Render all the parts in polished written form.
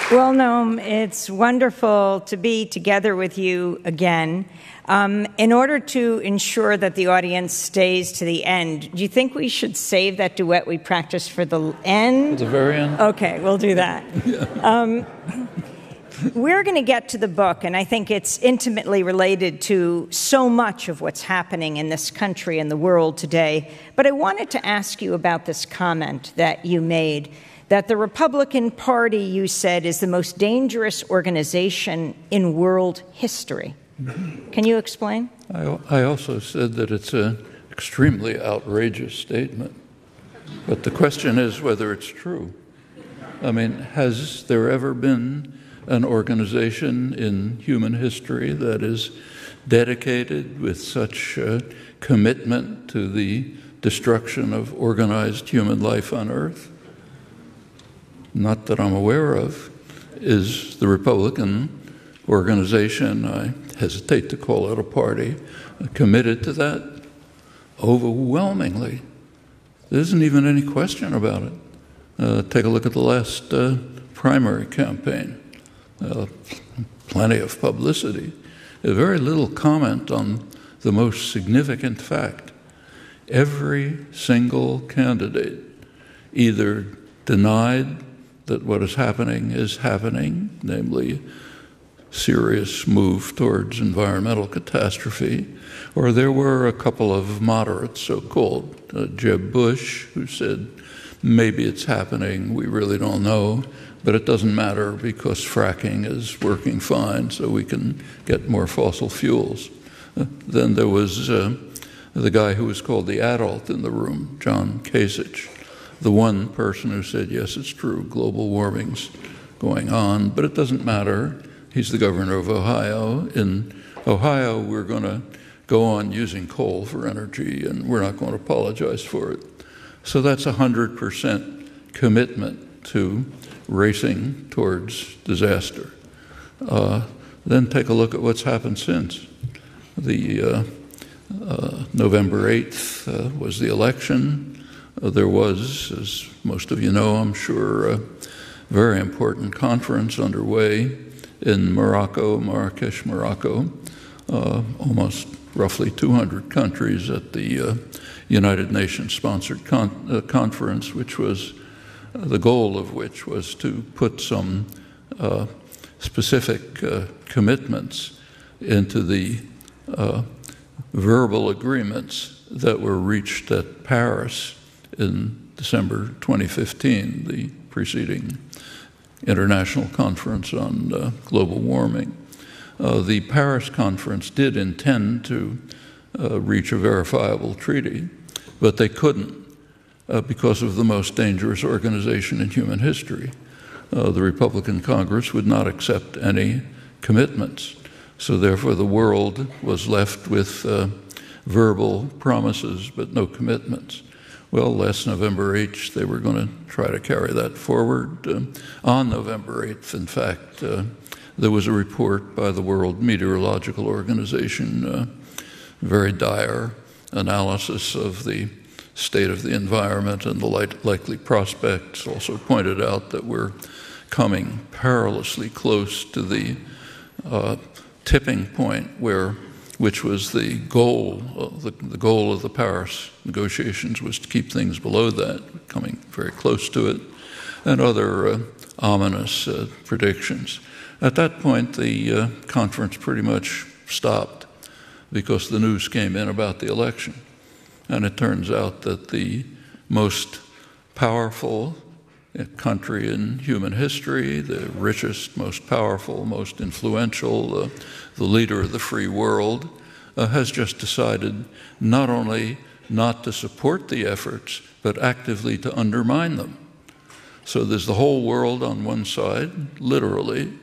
Well, Noam, it's wonderful to be together with you again. In order to ensure that the audience stays to the end, do you think we should save that duet we practiced for the end? For the very end? Okay, we'll do that. Yeah. We're going to get to the book, and I think it's intimately related to so much of what's happening in this country and the world today. But I wanted to ask you about this comment that you made, that the Republican Party, you said, is the most dangerous organization in world history. Can you explain? I also said that it's an extremely outrageous statement. But the question is whether it's true. I mean, has there ever been an organization in human history that is dedicated with such commitment to the destruction of organized human life on Earth? Not that I'm aware of. Is the Republican organization, I hesitate to call it a party, committed to that? Overwhelmingly. There isn't even any question about it. Take a look at the last primary campaign. Plenty of publicity. Very little comment on the most significant fact. Every single candidate either denied that what is happening, namely serious move towards environmental catastrophe, or there were a couple of moderates, so-called, Jeb Bush, who said, maybe it's happening, we really don't know, but it doesn't matter because fracking is working fine, so we can get more fossil fuels. Then there was the guy who was called the adult in the room, John Kasich, the one person who said, yes, it's true, global warming's going on, but it doesn't matter. He's the governor of Ohio. In Ohio, we're going to go on using coal for energy, and we're not going to apologize for it. So that's 100% commitment to racing towards disaster. Then take a look at what's happened since. The November 8th was the election. There was, as most of you know, I'm sure, a very important conference underway in Morocco, Marrakesh, Morocco. Almost roughly 200 countries at the United Nations-sponsored conference, which was the goal of which was to put some specific commitments into the verbal agreements that were reached at Paris in December 2015, the preceding international conference on global warming. The Paris conference did intend to reach a verifiable treaty, but they couldn't because of the most dangerous organization in human history. The Republican Congress would not accept any commitments. So therefore the world was left with verbal promises but no commitments. Well, last November 8th, they were going to try to carry that forward. On November 8th, in fact, there was a report by the World Meteorological Organization, very dire analysis of the state of the environment and the likely prospects. Also pointed out that we're coming perilously close to the tipping point which was the goal. The goal of the Paris negotiations was to keep things below that, coming very close to it, and other ominous predictions. At that point, the conference pretty much stopped because the news came in about the election. And it turns out that the most powerful country in human history, the richest, most powerful, most influential, the leader of the free world, has just decided not only not to support the efforts, but actively to undermine them. So there's the whole world on one side, literally,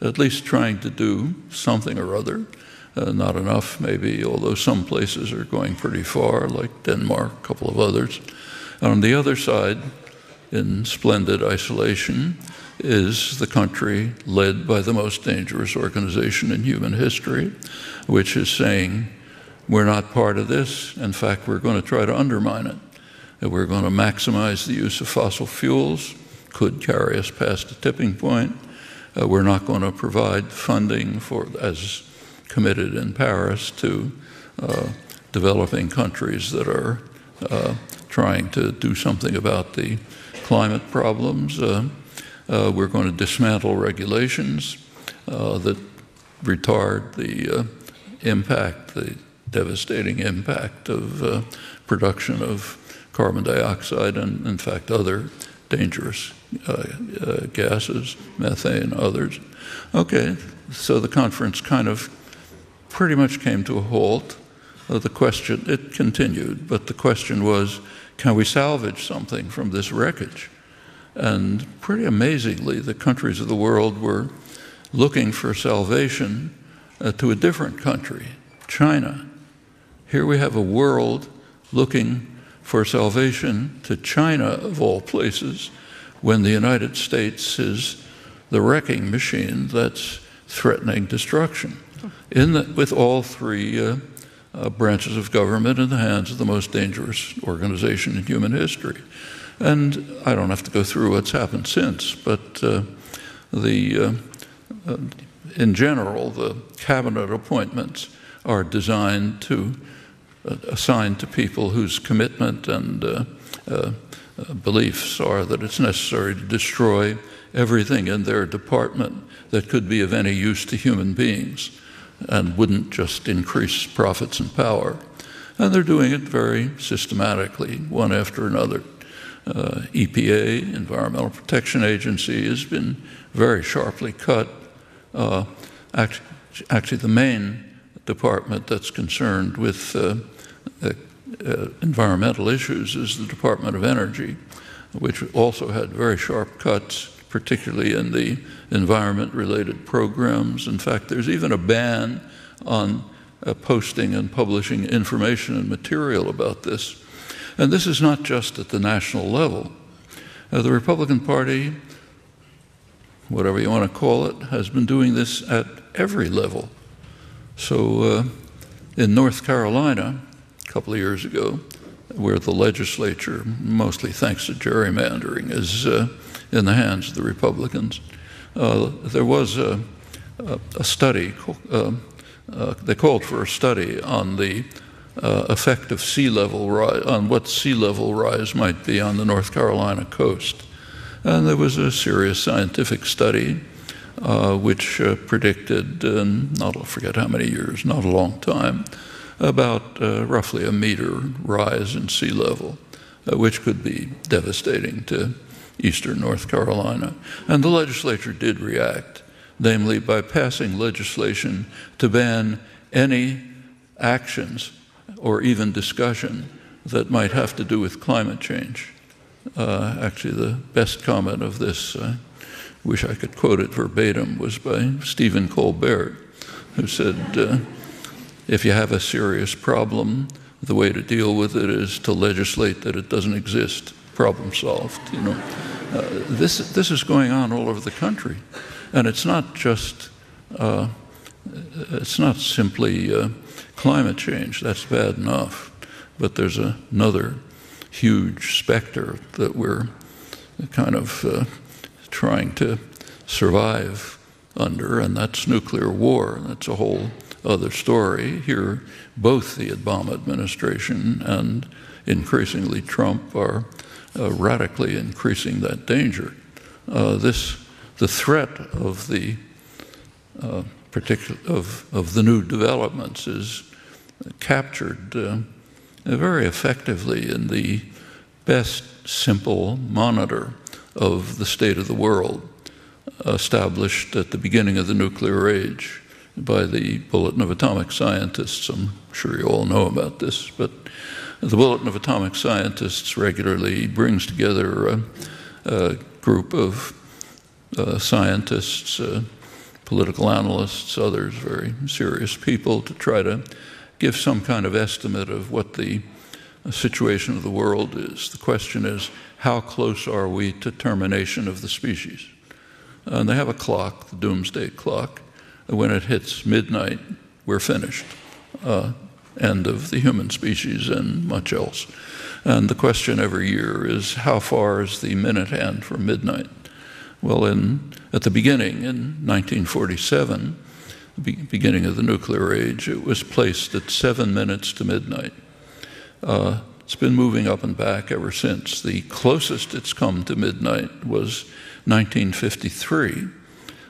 at least trying to do something or other. Not enough, maybe, although some places are going pretty far, like Denmark, a couple of others. And on the other side, in splendid isolation, is the country led by the most dangerous organization in human history, which is saying, we're not part of this. In fact, we're going to try to undermine it. And we're going to maximize the use of fossil fuels, could carry us past a tipping point. we're not going to provide funding for, as committed in Paris, to developing countries that are trying to do something about the climate problems. We're going to dismantle regulations that retard the impact, the devastating impact of production of carbon dioxide and, in fact, other dangerous gases, methane, others. Okay, so the conference kind of pretty much came to a halt. The question, it continued, but the question was, can we salvage something from this wreckage? And pretty amazingly, the countries of the world were looking for salvation to a different country, China. Here we have a world looking for salvation to China, of all places, when the United States is the wrecking machine that's threatening destruction. With all three branches of government in the hands of the most dangerous organization in human history. And I don't have to go through what's happened since, but in general, the cabinet appointments are designed to assign to people whose commitment and beliefs are that it's necessary to destroy everything in their department that could be of any use to human beings and wouldn't just increase profits and power. And they're doing it very systematically, one after another. EPA, Environmental Protection Agency, has been very sharply cut. Actually, the main department that's concerned with environmental issues is the Department of Energy, which also had very sharp cuts, particularly in the environment-related programs. In fact, there's even a ban on posting and publishing information and material about this. And this is not just at the national level. The Republican Party, whatever you want to call it, has been doing this at every level. So in North Carolina, a couple of years ago, where the legislature, mostly thanks to gerrymandering, is in the hands of the Republicans, there was a study, they called for a study on the effect of sea level rise, on what sea level rise might be on the North Carolina coast. And there was a serious scientific study which predicted, I forget how many years, not a long time, about roughly a meter rise in sea level, which could be devastating to eastern North Carolina. And the legislature did react, namely by passing legislation to ban any actions or even discussion that might have to do with climate change. Actually, the best comment of this, I wish I could quote it verbatim, was by Stephen Colbert, who said, if you have a serious problem, the way to deal with it is to legislate that it doesn't exist. Problem solved. You know, this is going on all over the country, and it's not just it's not simply climate change. That's bad enough, but there's another huge specter that we're kind of trying to survive under, and that's nuclear war. That's a whole other story. Here, both the Obama administration and increasingly Trump are radically increasing that danger. The threat of the of the new developments is captured very effectively in the best simple monitor of the state of the world, established at the beginning of the nuclear age by the Bulletin of Atomic Scientists. I'm sure you all know about this, but the Bulletin of Atomic Scientists regularly brings together a group of scientists, political analysts, others, very serious people, to try to give some kind of estimate of what the situation of the world is. The question is, how close are we to termination of the species? And they have a clock, the doomsday clock. When it hits midnight, we're finished. End of the human species and much else. And the question every year is, how far is the minute hand from midnight? Well, at the beginning, in 1947, the beginning of the nuclear age, it was placed at 7 minutes to midnight. It's been moving up and back ever since. The closest it's come to midnight was 1953.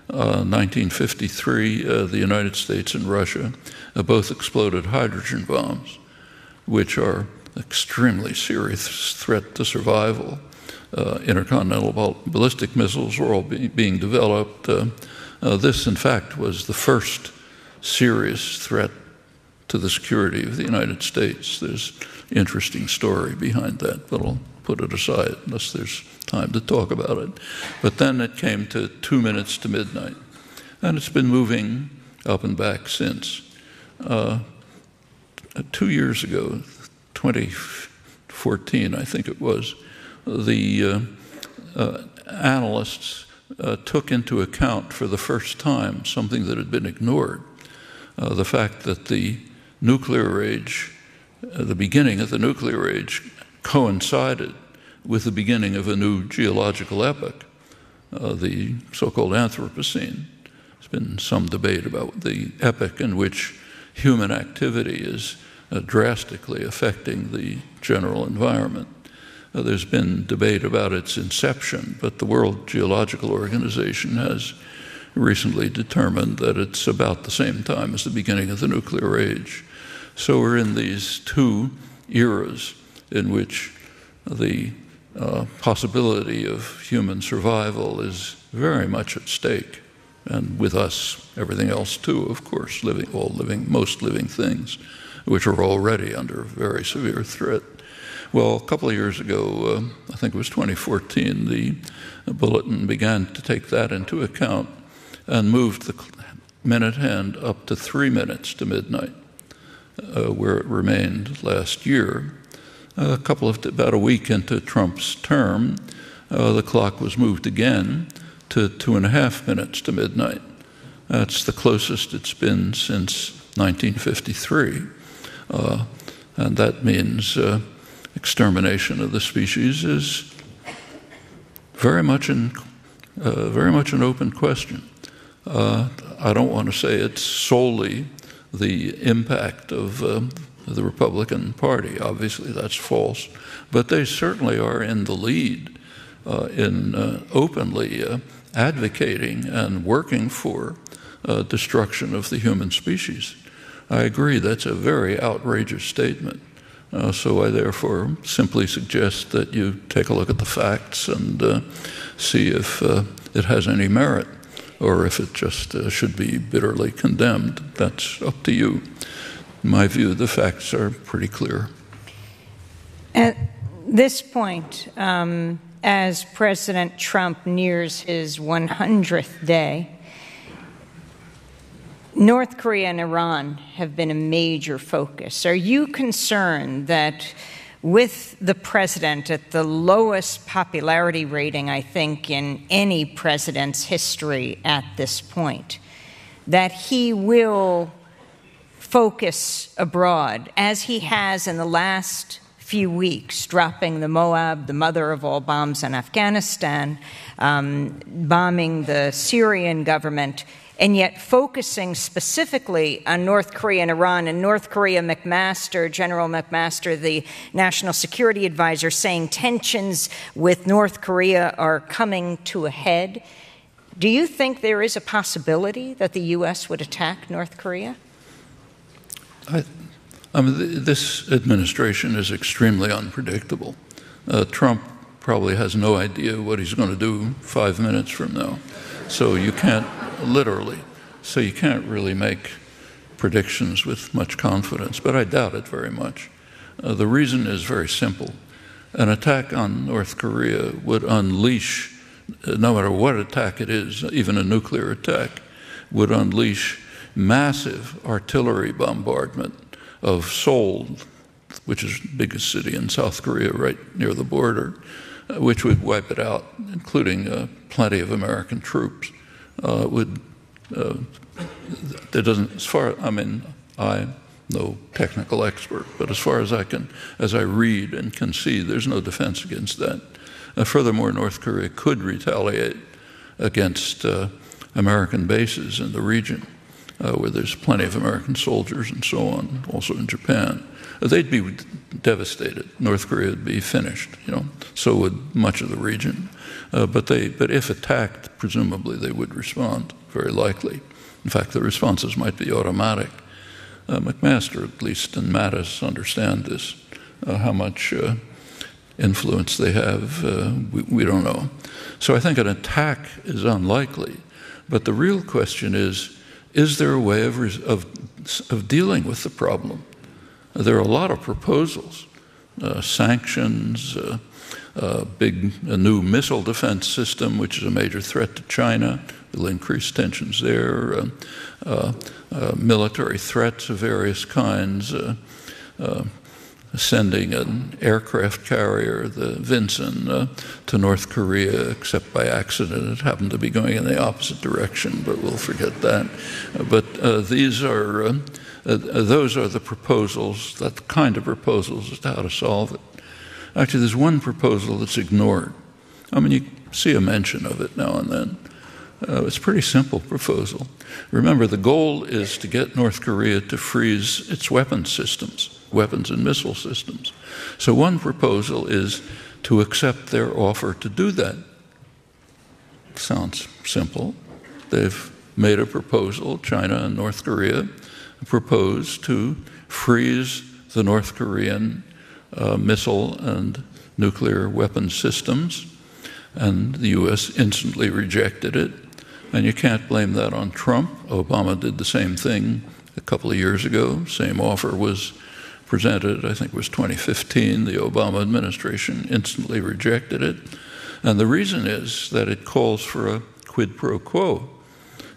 1953, the United States and Russia both exploded hydrogen bombs, which are extremely serious threat to survival. Intercontinental ballistic missiles were all being developed. This, in fact, was the first serious threat to the security of the United States. There's an interesting story behind that, but I'll put it aside unless there's time to talk about it. But then it came to 2 minutes to midnight, and it's been moving up and back since. 2 years ago, 2014, I think it was, the analysts took into account for the first time something that had been ignored, the fact that the nuclear age, the beginning of the nuclear age coincided with the beginning of a new geological epoch, the so-called Anthropocene. There's been some debate about the epoch in which human activity is drastically affecting the general environment. There's been debate about its inception, but the World Geological Organization has recently determined that it's about the same time as the beginning of the nuclear age. So we're in these two eras in which the possibility of human survival is very much at stake, and with us, everything else too, of course, most living things, which are already under very severe threat. Well, a couple of years ago, I think it was 2014, the bulletin began to take that into account and moved the minute hand up to 3 minutes to midnight, where it remained last year. About a week into Trump's term, the clock was moved again to 2.5 minutes to midnight. That's the closest it's been since 1953. And that means extermination of the species is very much an open question. I don't want to say it's solely the impact of the Republican Party. Obviously, that's false. But they certainly are in the lead in openly advocating and working for destruction of the human species. I agree, that's a very outrageous statement. So I therefore simply suggest that you take a look at the facts and see if it has any merit, or if it just should be bitterly condemned. That's up to you. In my view, the facts are pretty clear. At this point, as President Trump nears his 100th day, North Korea and Iran have been a major focus. Are you concerned that with the president at the lowest popularity rating, I think, in any president's history at this point, that he will focus abroad, as he has in the last few weeks, dropping the Moab, the mother of all bombs in Afghanistan, bombing the Syrian government, and yet focusing specifically on North Korea and Iran, and North Korea General McMaster, the National Security Advisor, saying tensions with North Korea are coming to a head. Do you think there is a possibility that the U.S. would attack North Korea? I mean, this administration is extremely unpredictable. Trump probably has no idea what he's going to do 5 minutes from now. So you can't really make predictions with much confidence, but I doubt it very much. The reason is very simple. An attack on North Korea would unleash, no matter what attack it is, even a nuclear attack, would unleash massive artillery bombardment of Seoul, which is the biggest city in South Korea right near the border, which would wipe it out, including plenty of American troops. I'm no technical expert, but as far as I read and can see, there's no defense against that. Furthermore, North Korea could retaliate against American bases in the region, where there's plenty of American soldiers and so on, also in Japan. They'd be devastated. North Korea would be finished, so would much of the region. But if attacked, presumably they would respond, very likely. In fact, the responses might be automatic. McMaster, at least, and Mattis understand this, how much influence they have, we don't know. So I think an attack is unlikely. But the real question is there a way of dealing with the problem? There are a lot of proposals, sanctions, a new missile defense system, which is a major threat to China. It'll increase tensions there, military threats of various kinds, sending an aircraft carrier, the Vinson, to North Korea, except by accident. It happened to be going in the opposite direction, but we'll forget that. But those are the proposals, that kind of proposals as to how to solve it. Actually, there's one proposal that's ignored. I mean, you see a mention of it now and then. It's a pretty simple proposal. Remember, the goal is to get North Korea to freeze its weapons systems, weapons and missile systems. So one proposal is to accept their offer to do that. Sounds simple. They've made a proposal, China and North Korea proposed to freeze the North Korean missile and nuclear weapons systems, and the U.S. instantly rejected it. And you can't blame that on Trump. Obama did the same thing a couple of years ago. Same offer was presented, I think it was 2015. The Obama administration instantly rejected it. And the reason is that it calls for a quid pro quo.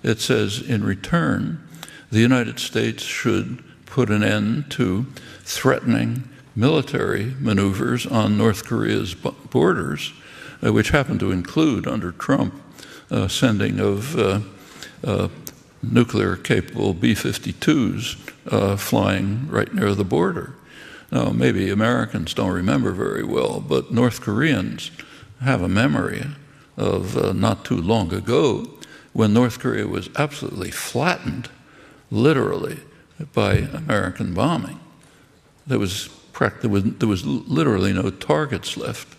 It says, in return, the United States should put an end to threatening military maneuvers on North Korea's borders, which happen to include, under Trump, sending of nuclear-capable B-52s flying right near the border. Now, maybe Americans don't remember very well, but North Koreans have a memory of not too long ago when North Korea was absolutely flattened, literally, by American bombing. There was literally no targets left.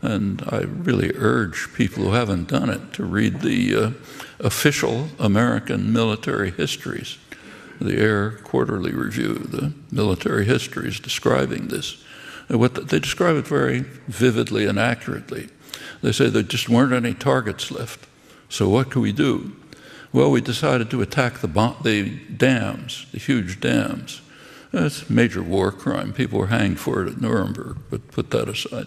And I really urge people who haven't done it to read the official American military histories, the Air Quarterly Review, the military histories describing this. They describe it very vividly and accurately. They say there just weren't any targets left. So what could we do? Well, we decided to attack the dams, the huge dams. That's a major war crime. People were hanged for it at Nuremberg, but put that aside.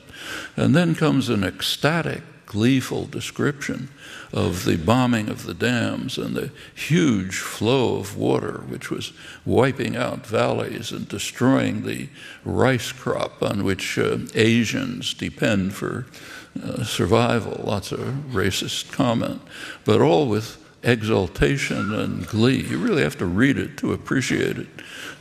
And then comes an ecstatic, gleeful description of the bombing of the dams and the huge flow of water, which was wiping out valleys and destroying the rice crop on which Asians depend for survival. Lots of racist comment, but all with exultation and glee. You really have to read it to appreciate it.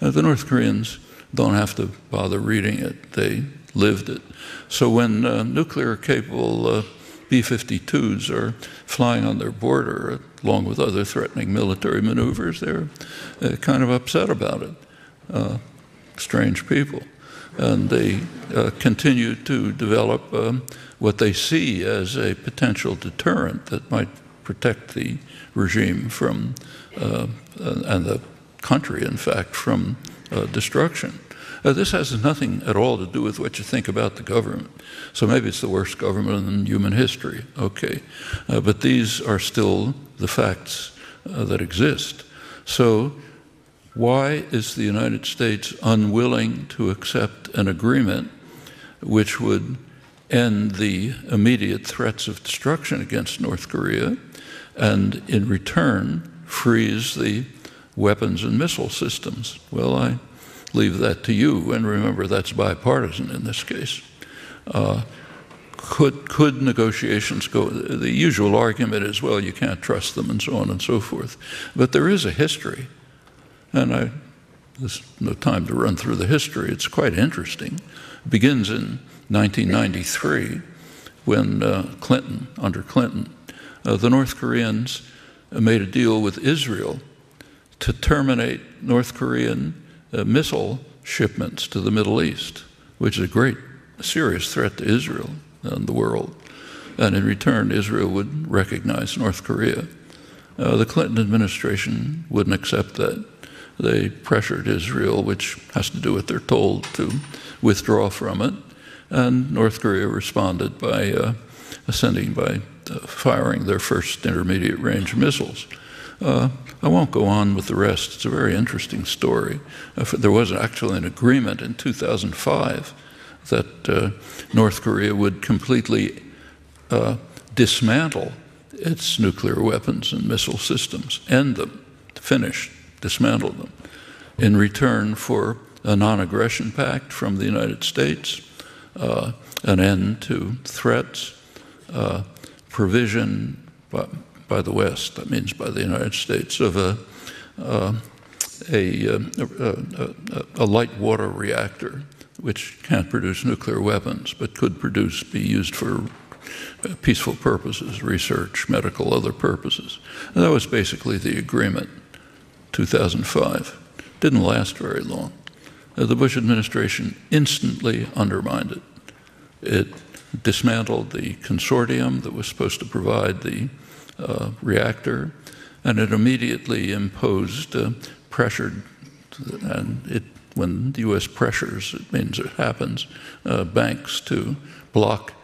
The North Koreans don't have to bother reading it. They lived it. So when nuclear-capable B-52s are flying on their border, along with other threatening military maneuvers, they're kind of upset about it. Strange people. And they continue to develop what they see as a potential deterrent that might protect the regime from, and the country, in fact, from destruction. This has nothing at all to do with what you think about the government. So maybe it's the worst government in human history, okay. But these are still the facts that exist. So why is the United States unwilling to accept an agreement which would end the immediate threats of destruction against North Korea and in return freeze the weapons and missile systems? Well, I leave that to you, and remember that's bipartisan in this case. Could negotiations go? The usual argument is, well, you can't trust them and so on and so forth. But there is a history, and there's no time to run through the history. It's quite interesting. It begins in 1993 when under Clinton, The North Koreans made a deal with Israel to terminate North Korean missile shipments to the Middle East, which is a serious threat to Israel and the world. And in return, Israel would recognize North Korea. The Clinton administration wouldn't accept that. They pressured Israel, which has to do what they're told, to withdraw from it. And North Korea responded by firing their first intermediate range missiles. I won't go on with the rest. It's a very interesting story. There was actually an agreement in 2005 that North Korea would completely dismantle its nuclear weapons and missile systems, end them, dismantle them, in return for a non-aggression pact from the United States, an end to threats, provision by the West, that means by the United States, of a light water reactor which can't produce nuclear weapons but could be used for peaceful purposes, research, medical, other purposes. And that was basically the agreement, 2005. Didn't last very long. The Bush administration instantly undermined it. It dismantled the consortium that was supposed to provide the reactor, and it immediately imposed pressured, and when the U.S. pressures, it means it happens, banks to block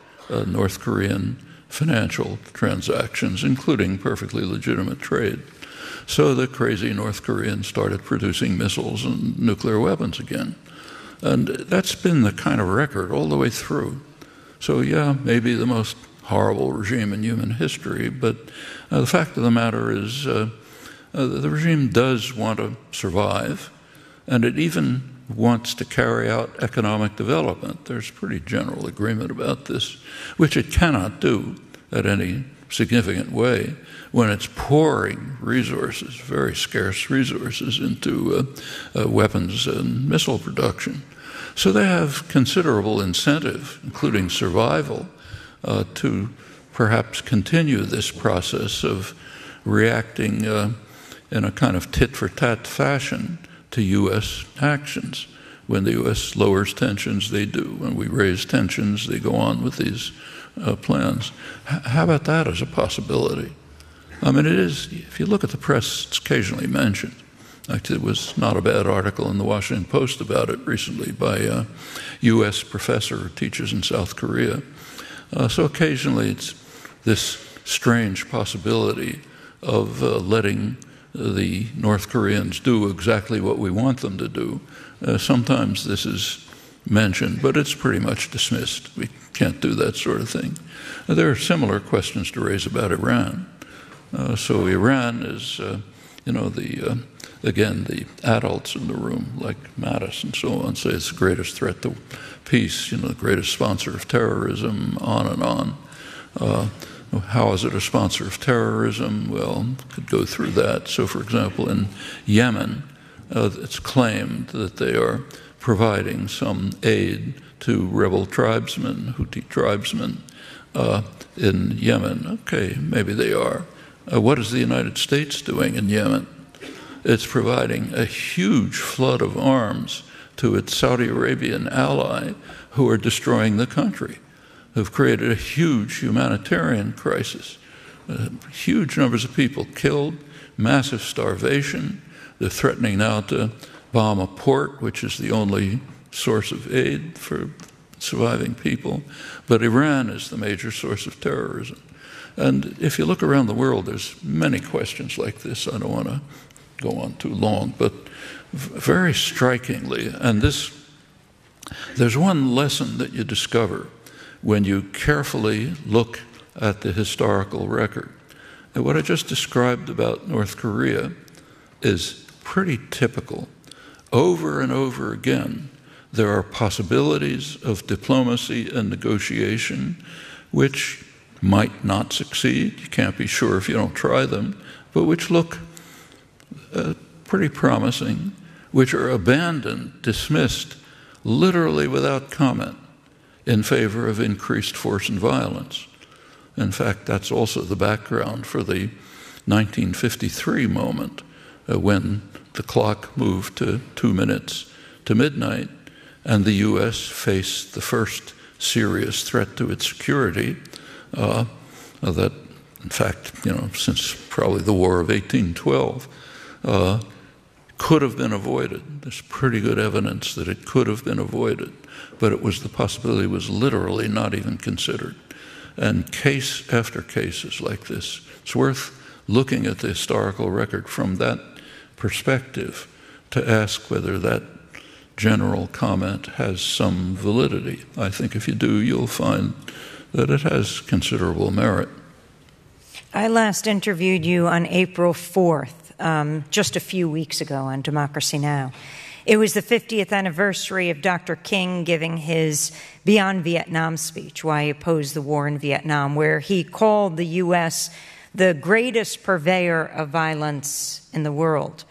North Korean financial transactions, including perfectly legitimate trade. So the crazy North Koreans started producing missiles and nuclear weapons again. And that's been the kind of record all the way through. So yeah, maybe the most horrible regime in human history, but the fact of the matter is the regime does want to survive, and it even wants to carry out economic development. There's pretty general agreement about this, which it cannot do at any significant way when it's pouring resources, very scarce resources, into weapons and missile production. So they have considerable incentive, including survival, to perhaps continue this process of reacting in a kind of tit-for-tat fashion to U.S. actions. When the U.S. lowers tensions, they do. When we raise tensions, they go on with these plans. How about that as a possibility? I mean, it is, if you look at the press, it's occasionally mentioned. Actually, there was not a bad article in the Washington Post about it recently by a U.S. professor who teaches in South Korea. So occasionally it's this strange possibility of letting the North Koreans do exactly what we want them to do. Sometimes this is mentioned, but it's pretty much dismissed. We can't do that sort of thing. There are similar questions to raise about Iran. So Iran is, again, the adults in the room, like Mattis and so on, say it's the greatest threat to peace, the greatest sponsor of terrorism, on and on. How is it a sponsor of terrorism? Well, could go through that. So, for example, in Yemen, it's claimed that they are providing some aid to rebel tribesmen, Houthi tribesmen, in Yemen. Okay, maybe they are. What is the United States doing in Yemen? It's providing a huge flood of arms to its Saudi Arabian ally who are destroying the country, who've created a huge humanitarian crisis. Huge numbers of people killed, massive starvation. They're threatening now to bomb a port, which is the only source of aid for surviving people. But Iran is the major source of terrorism. And if you look around the world, there's many questions like this. I don't want to go on too long, but very strikingly, and there's one lesson that you discover when you carefully look at the historical record. And what I just described about North Korea is pretty typical. Over and over again, there are possibilities of diplomacy and negotiation which might not succeed. You can't be sure if you don't try them, but which look pretty promising, which are abandoned, dismissed, literally without comment, in favor of increased force and violence. In fact, that's also the background for the 1953 moment when the clock moved to 2 minutes to midnight, and the U.S. faced the first serious threat to its security that, in fact, since probably the War of 1812, could have been avoided. There's pretty good evidence that it could have been avoided, but the possibility was literally not even considered. And case after case is like this. It's worth looking at the historical record from that perspective to ask whether that general comment has some validity. I think if you do, you'll find that it has considerable merit. I last interviewed you on April 4th, just a few weeks ago on Democracy Now! It was the 50th anniversary of Dr. King giving his Beyond Vietnam speech, why he opposed the war in Vietnam, where he called the U.S. the greatest purveyor of violence in the world.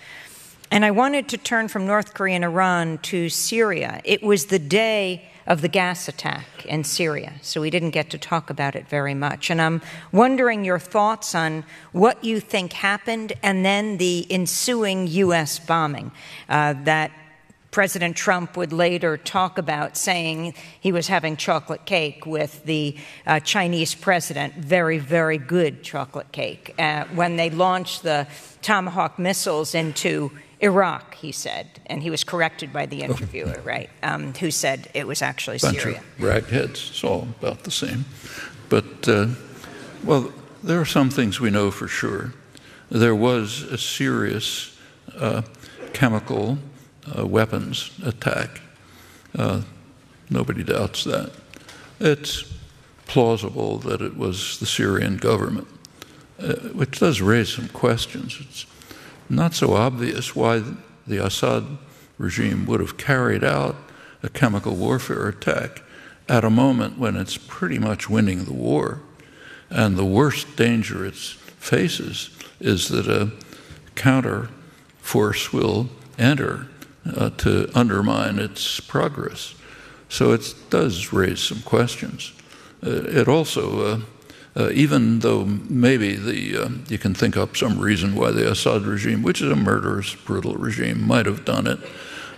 And I wanted to turn from North Korea and Iran to Syria. It was the day of the gas attack in Syria, so we didn't get to talk about it very much. And I'm wondering your thoughts on what you think happened and then the ensuing U.S. bombing that President Trump would later talk about, saying he was having chocolate cake with the Chinese president, very, very good chocolate cake, when they launched the Tomahawk missiles into Iraq, he said, and he was corrected by the interviewer, right, who said it was actually Syria. Bunch of ragheads, it's all about the same. But, well, there are some things we know for sure. There was a serious chemical weapons attack. Nobody doubts that. It's plausible that it was the Syrian government, which does raise some questions. It's not so obvious why the Assad regime would have carried out a chemical warfare attack at a moment when it's pretty much winning the war. And the worst danger it faces is that a counter force will enter to undermine its progress. So it does raise some questions. It also, even though maybe you can think up some reason why the Assad regime, which is a murderous, brutal regime, might have done it,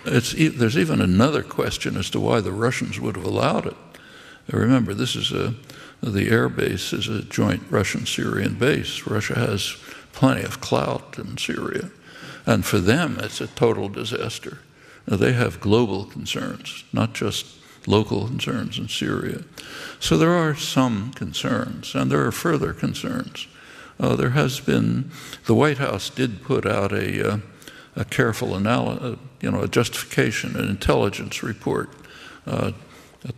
there's even another question as to why the Russians would have allowed it. Remember, this is the air base is a joint Russian-Syrian base. Russia has plenty of clout in Syria. And for them, it's a total disaster. Now, they have global concerns, not just local concerns in Syria. So there are some concerns, and there are further concerns. There has been, the White House did put out a careful analysis, a justification, an intelligence report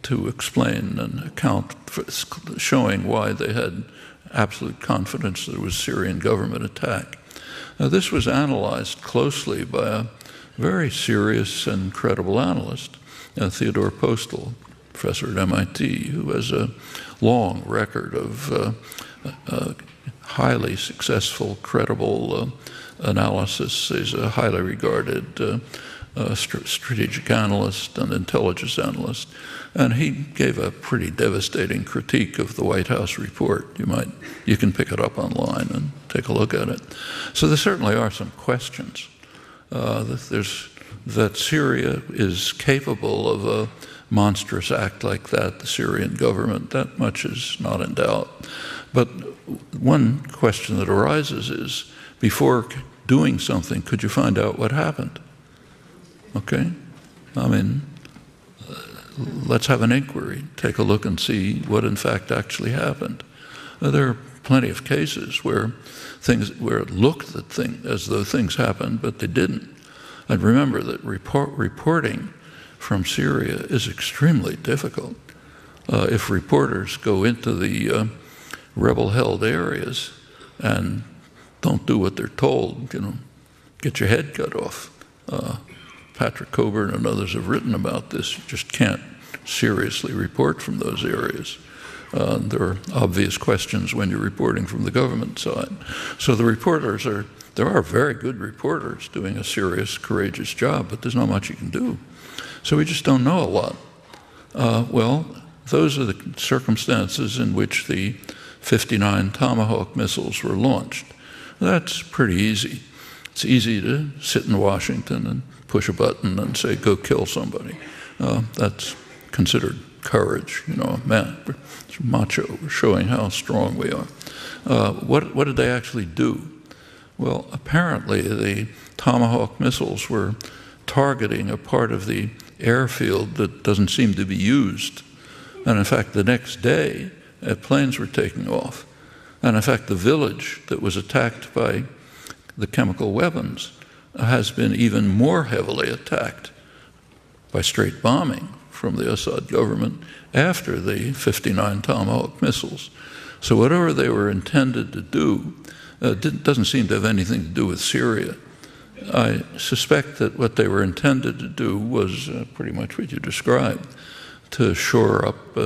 to explain and account for showing why they had absolute confidence that it was a Syrian government attack. Now, this was analyzed closely by a very serious and credible analyst, Theodore Postel, professor at MIT, who has a long record of highly successful, credible analysis. He's a highly regarded strategic analyst and intelligence analyst, and he gave a pretty devastating critique of the White House report. You can pick it up online and take a look at it. So there certainly are some questions. That Syria is capable of a monstrous act like that, the Syrian government, that much is not in doubt. But one question that arises is, before doing something, could you find out what happened? Okay? I mean, let's have an inquiry, take a look and see what in fact actually happened. There are plenty of cases where it looked as though things happened, but they didn't. And remember that reporting from Syria is extremely difficult. If reporters go into the rebel-held areas and don't do what they're told, get your head cut off. Patrick Coburn and others have written about this. You just can't seriously report from those areas. There are obvious questions when you're reporting from the government side. So the reporters there are very good reporters doing a serious, courageous job, but there's not much you can do. So we just don't know a lot. Well, those are the circumstances in which the 59 Tomahawk missiles were launched. That's pretty easy. It's easy to sit in Washington and push a button and say, go kill somebody. That's considered courage, man, we're macho, we're showing how strong we are. What did they actually do? Well, apparently the Tomahawk missiles were targeting a part of the airfield that doesn't seem to be used. And in fact, the next day, planes were taking off. And in fact, the village that was attacked by the chemical weapons has been even more heavily attacked by straight bombing from the Assad government after the 59 Tomahawk missiles. So whatever they were intended to do doesn't seem to have anything to do with Syria. I suspect that what they were intended to do was pretty much what you described, to shore up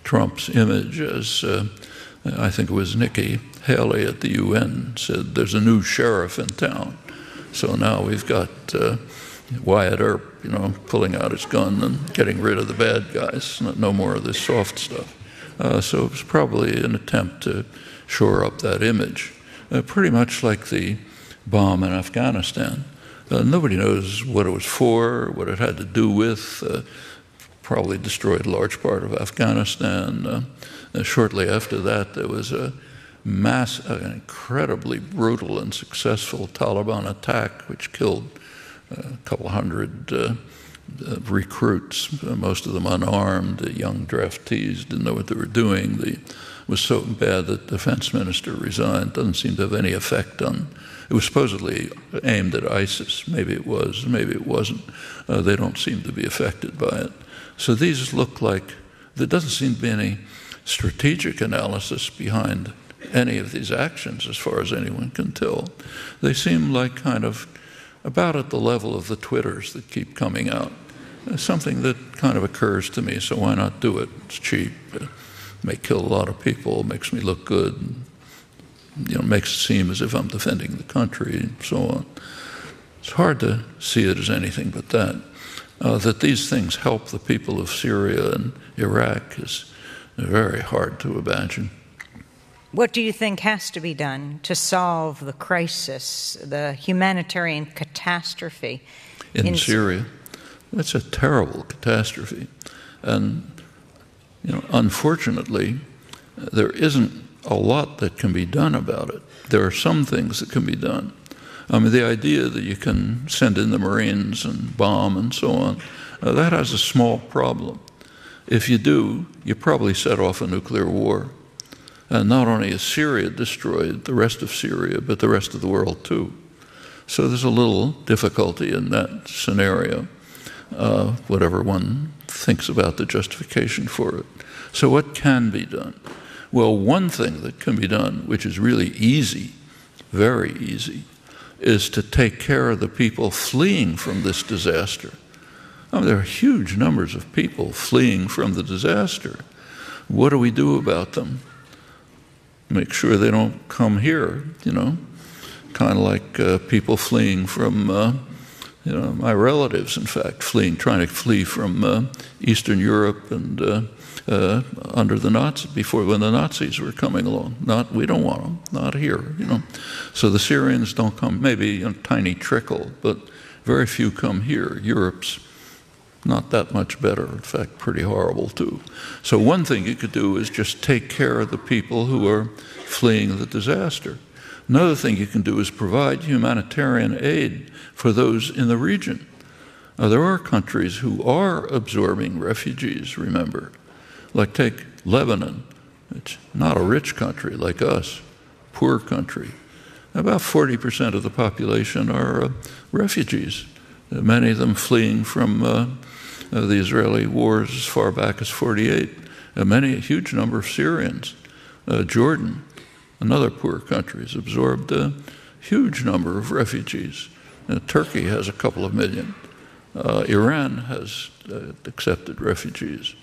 Trump's image, as I think it was Nikki Haley at the UN said, there's a new sheriff in town. So now we've got Wyatt Earp, pulling out his gun and getting rid of the bad guys, no more of this soft stuff. So it was probably an attempt to shore up that image, pretty much like the bomb in Afghanistan. Nobody knows what it was for, what it had to do with. Probably destroyed a large part of Afghanistan. Shortly after that, there was an incredibly brutal and successful Taliban attack, which killed a couple hundred recruits, most of them unarmed, young draftees, didn't know what they were doing. It was so bad that the defense minister resigned. Doesn't seem to have any effect on. It was supposedly aimed at ISIS. Maybe it was, maybe it wasn't. They don't seem to be affected by it. So these look like there doesn't seem to be any strategic analysis behind any of these actions, as far as anyone can tell. They seem like kind of about at the level of the Twitters that keep coming out. Something that kind of occurs to me, so why not do it? It's cheap, may kill a lot of people, makes me look good, and, makes it seem as if I'm defending the country, and so on. It's hard to see it as anything but that. That these things help the people of Syria and Iraq is very hard to imagine. What do you think has to be done to solve the crisis, the humanitarian catastrophe in Syria? It's a terrible catastrophe. And, unfortunately, there isn't a lot that can be done about it. There are some things that can be done. The idea that you can send in the Marines and bomb and so on, that has a small problem. If you do, you probably set off a nuclear war. And not only is Syria destroyed, the rest of Syria, but the rest of the world too. So there's a little difficulty in that scenario, whatever one thinks about the justification for it. So what can be done? Well, one thing that can be done, which is really easy, very easy, is to take care of the people fleeing from this disaster. There are huge numbers of people fleeing from the disaster. What do we do about them? Make sure they don't come here, kind of like people fleeing from, my relatives, in fact, trying to flee from Eastern Europe and under the Nazis, when the Nazis were coming along. We don't want them, not here, So the Syrians don't come, maybe a tiny trickle, but very few come here. Europe's not that much better, in fact, pretty horrible too. So one thing you could do is just take care of the people who are fleeing the disaster. Another thing you can do is provide humanitarian aid for those in the region. There are countries who are absorbing refugees, remember. Like take Lebanon. It's not a rich country like us, poor country. About 40% of the population are refugees, many of them fleeing from the Israeli wars as far back as 48. A huge number of Syrians. Jordan, another poor country, has absorbed a huge number of refugees. Turkey has a couple of million. Iran has accepted refugees.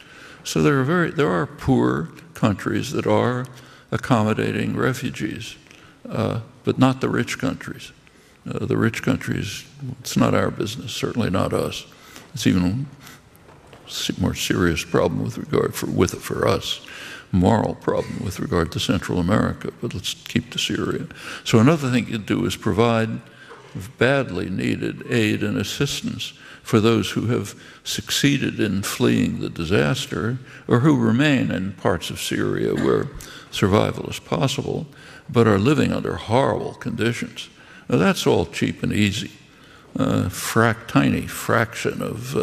So there are poor countries that are accommodating refugees, but not the rich countries. The rich countries, it's not our business, certainly not us. It's even more serious problem with regard for us, moral problem with regard to Central America, but let's keep to Syria. So another thing you do is provide badly needed aid and assistance for those who have succeeded in fleeing the disaster or who remain in parts of Syria where survival is possible, but are living under horrible conditions. Now, that's all cheap and easy. Tiny fraction of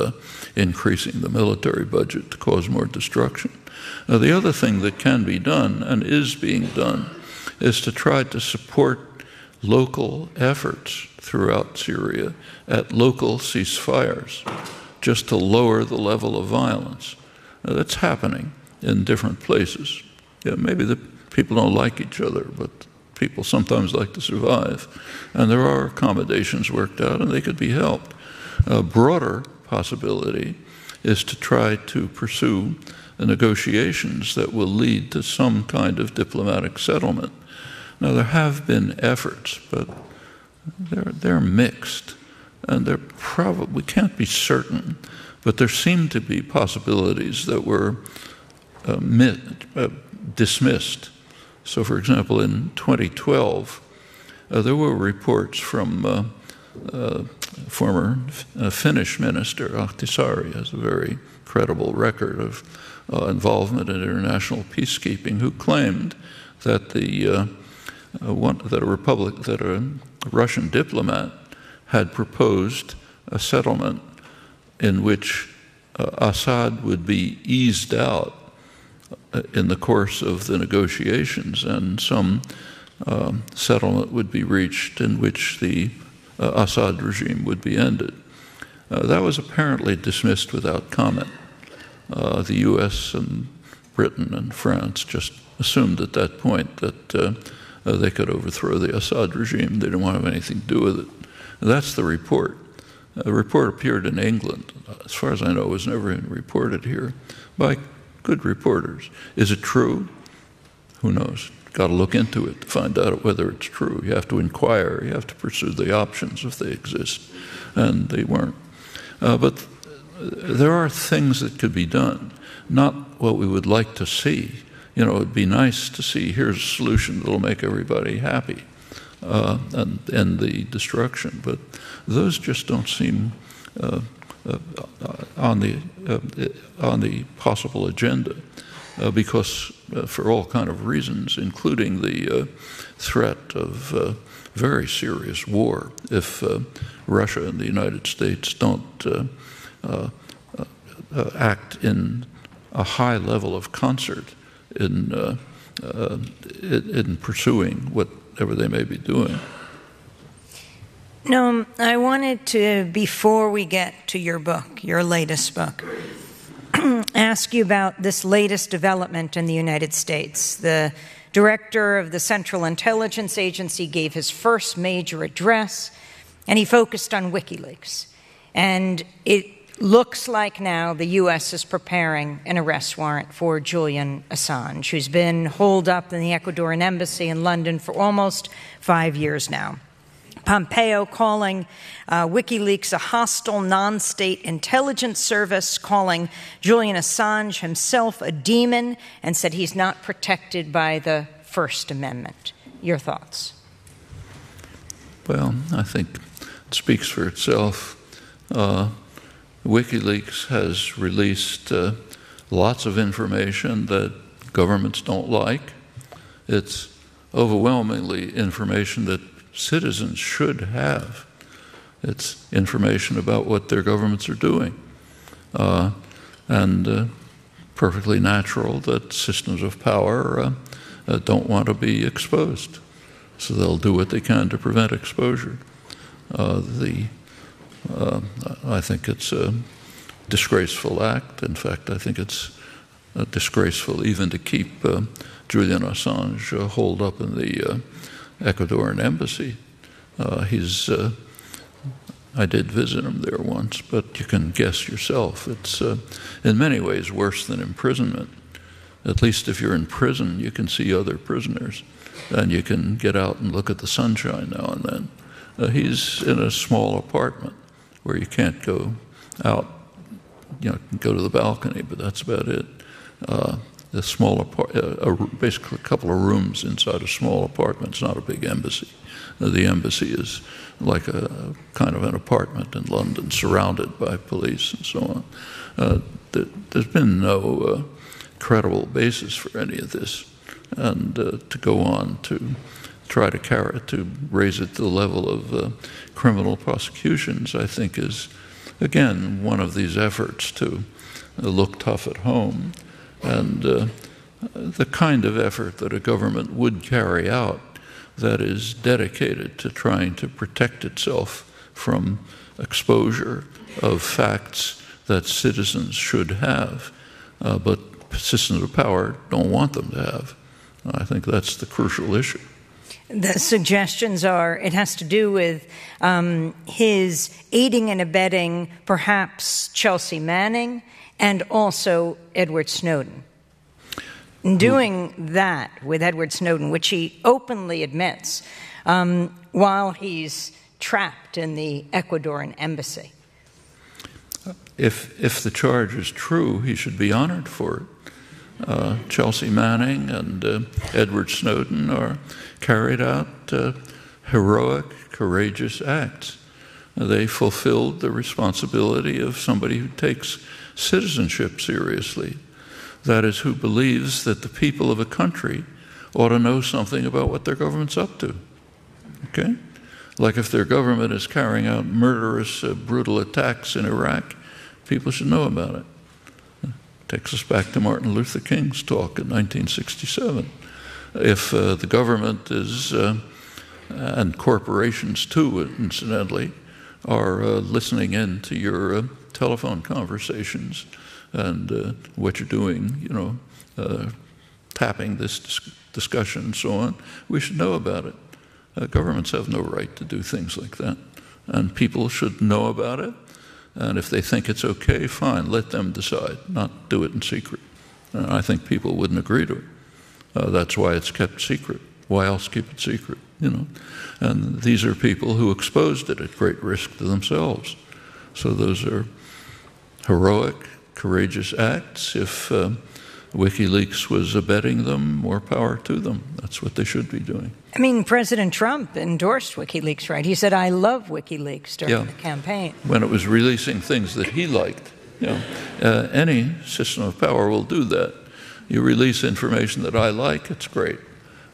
increasing the military budget to cause more destruction. Now, the other thing that can be done, and is being done, is to try to support local efforts throughout Syria at local ceasefires, just to lower the level of violence. Now, that's happening in different places. Yeah, maybe the people don't like each other, but people sometimes like to survive. And there are accommodations worked out, and they could be helped. A broader possibility is to try to pursue negotiations that will lead to some kind of diplomatic settlement. Now, there have been efforts, but they're mixed, and they're we can't be certain, but there seem to be possibilities that were dismissed. So, for example, in 2012, there were reports from former Finnish minister Ahtisaari, has a very credible record of involvement in international peacekeeping, who claimed that a Russian diplomat had proposed a settlement in which Assad would be eased out in the course of the negotiations, and some settlement would be reached in which the Assad regime would be ended. That was apparently dismissed without comment. The US and Britain and France just assumed at that point that they could overthrow the Assad regime. They didn't want to have anything to do with it. That's the report. The report appeared in England. As far as I know, it was never reported here by good reporters. Is it true? Who knows? Got to look into it to find out whether it's true. You have to inquire. You have to pursue the options if they exist. And they weren't. But there are things that could be done, not what we would like to see. You know, it'd be nice to see, here's a solution that'll make everybody happy and end the destruction. But those just don't seem on the possible agenda because for all kind of reasons, including the threat of very serious war if Russia and the United States don't act in a high level of concert in pursuing whatever they may be doing. Noam, I wanted to, before we get to your book, your latest book, ask you about this latest development in the United States. The director of the Central Intelligence Agency gave his first major address, and he focused on WikiLeaks. And it looks like now the U.S. is preparing an arrest warrant for Julian Assange, who's been holed up in the Ecuadorian embassy in London for almost 5 years now. Pompeo calling WikiLeaks a hostile non-state intelligence service, calling Julian Assange himself a demon, and said he's not protected by the First Amendment. Your thoughts? Well, I think it speaks for itself. WikiLeaks has released lots of information that governments don't like. It's overwhelmingly information that citizens should have. It's information about what their governments are doing. And perfectly natural that systems of power don't want to be exposed. So they'll do what they can to prevent exposure. I think it's a disgraceful act. In fact, I think it's disgraceful even to keep Julian Assange holed up in the Ecuadorian embassy. I did visit him there once, but you can guess yourself. It's in many ways worse than imprisonment. At least if you're in prison, you can see other prisoners, and you can get out and look at the sunshine now and then. He's in a small apartment where you can't go out go to the balcony, but that's about it. The small basically a couple of rooms inside a small apartment. It's not a big embassy. The embassy is like a kind of an apartment in London, surrounded by police and so on. There's been no credible basis for any of this, and to go on to try to raise it to the level of criminal prosecutions, I think is, again, one of these efforts to look tough at home, and the kind of effort that a government would carry out that is dedicated to trying to protect itself from exposure of facts that citizens should have, but systems of power don't want them to have. I think that's the crucial issue. The suggestions are it has to do with his aiding and abetting perhaps Chelsea Manning and also Edward Snowden. Doing that with Edward Snowden, which he openly admits, while he's trapped in the Ecuadorian embassy. If the charge is true, he should be honored for it. Chelsea Manning and Edward Snowden are carried out heroic, courageous acts. They fulfilled the responsibility of somebody who takes citizenship seriously. That is, who believes that the people of a country ought to know something about what their government's up to. Okay? Like if their government is carrying out murderous, brutal attacks in Iraq, people should know about it. Takes us back to Martin Luther King's talk in 1967. If the government is, and corporations too, incidentally, are listening in to your telephone conversations and what you're doing, tapping this discussion and so on, we should know about it. Governments have no right to do things like that. And people should know about it. And if they think it's okay, fine, let them decide, not do it in secret. I think people wouldn't agree to it. That's why it's kept secret. Why else keep it secret, And these are people who exposed it at great risk to themselves. So those are heroic, courageous acts. If WikiLeaks was abetting them, more power to them. That's what they should be doing. I mean, President Trump endorsed WikiLeaks, right? He said, I love WikiLeaks during the campaign. When it was releasing things that he liked. Any system of power will do that. You release information that I like, it's great.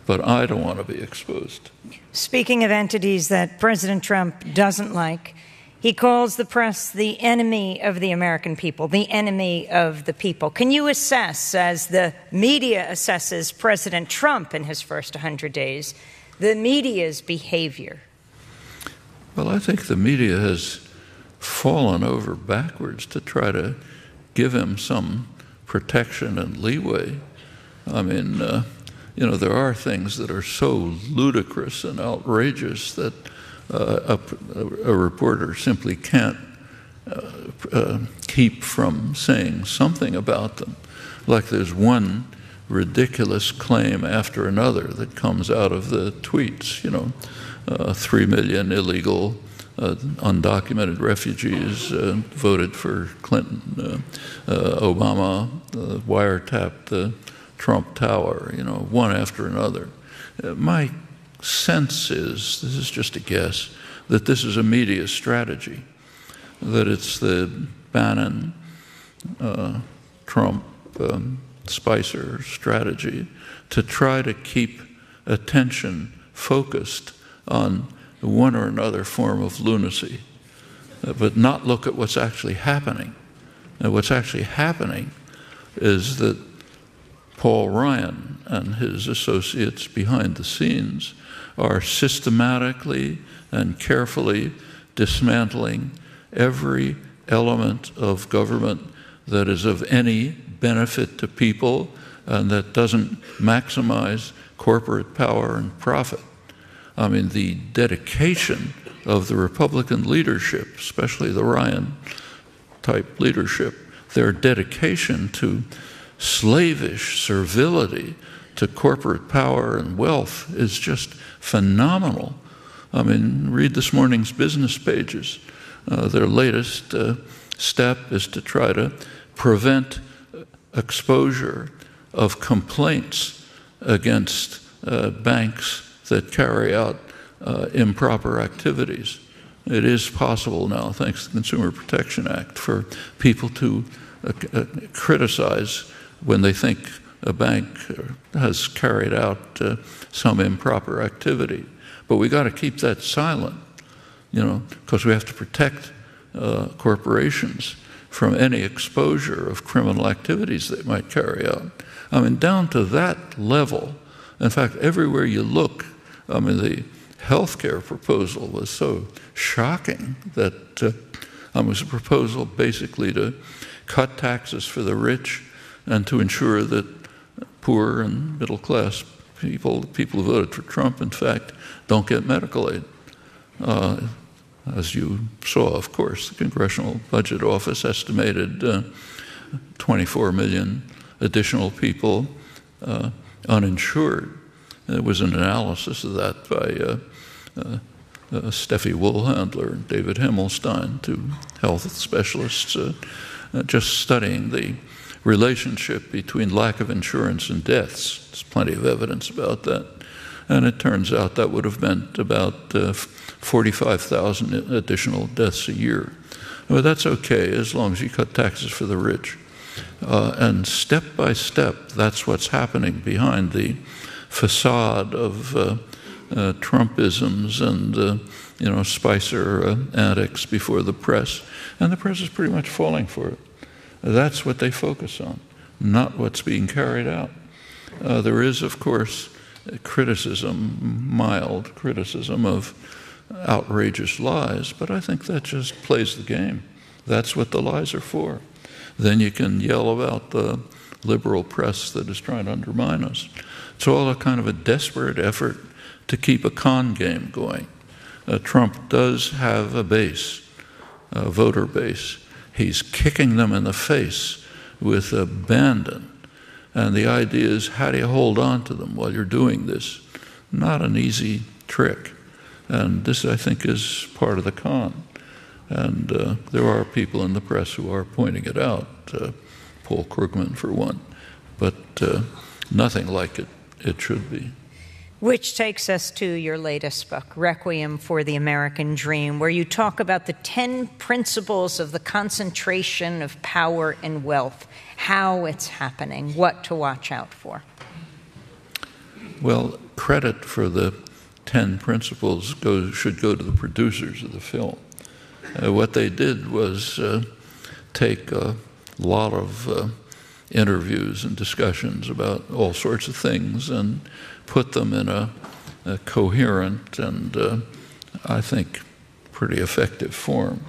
But I don't want to be exposed. Speaking of entities that President Trump doesn't like, he calls the press the enemy of the American people, the enemy of the people. Can you assess, as the media assesses President Trump in his first 100 days, the media's behavior? Well, I think the media has fallen over backwards to try to give him some protection and leeway. I mean, there are things that are so ludicrous and outrageous that a reporter simply can't keep from saying something about them. Like there's one ridiculous claim after another that comes out of the tweets, 3 million illegal undocumented refugees voted for Clinton, Obama wiretapped the Trump Tower, one after another. My sense is, this is just a guess, that this is a media strategy, that it's the Bannon, Trump, Spicer strategy to try to keep attention focused on one or another form of lunacy, but not look at what's actually happening. And what's actually happening is that Paul Ryan and his associates behind the scenes are systematically and carefully dismantling every element of government that is of any benefit to people and that doesn't maximize corporate power and profit. I mean, the dedication of the Republican leadership, especially the Ryan-type leadership, their dedication to slavish servility to corporate power and wealth is just phenomenal. I mean, read this morning's business pages. Their latest step is to try to prevent exposure of complaints against banks that carry out improper activities. It is possible now, thanks to the Consumer Protection Act, for people to criticize when they think a bank has carried out some improper activity. But we got to keep that silent, because we have to protect corporations from any exposure of criminal activities they might carry out. I mean, down to that level. In fact, everywhere you look, the healthcare proposal was so shocking that it was a proposal basically to cut taxes for the rich and to ensure that poor and middle-class people who voted for Trump, in fact, don't get medical aid. As you saw, of course, the Congressional Budget Office estimated 24 million additional people uninsured. There was an analysis of that by Steffi Woolhandler and David Himmelstein, two health specialists, just studying the relationship between lack of insurance and deaths. There's plenty of evidence about that. And it turns out that would have meant about 45,000 additional deaths a year. Well, that's okay as long as you cut taxes for the rich. And step by step, that's what's happening behind the facade of Trumpisms and Spicer antics before the press. And the press is pretty much falling for it. That's what they focus on, not what's being carried out. There is, of course, criticism, mild criticism of outrageous lies, but I think that just plays the game. That's what the lies are for. Then you can yell about the liberal press that is trying to undermine us. It's all a kind of a desperate effort to keep a con game going. Trump does have a base, a voter base. He's kicking them in the face with abandon. And the idea is, how do you hold on to them while you're doing this? Not an easy trick. And this, I think, is part of the con. And there are people in the press who are pointing it out, Paul Krugman for one, but nothing like it should be. Which takes us to your latest book, Requiem for the American Dream, where you talk about the 10 principles of the concentration of power and wealth, how it's happening, what to watch out for. Well, credit for the 10 principles should go to the producers of the film. What they did was take a lot of interviews and discussions about all sorts of things and put them in a coherent and, I think, pretty effective form,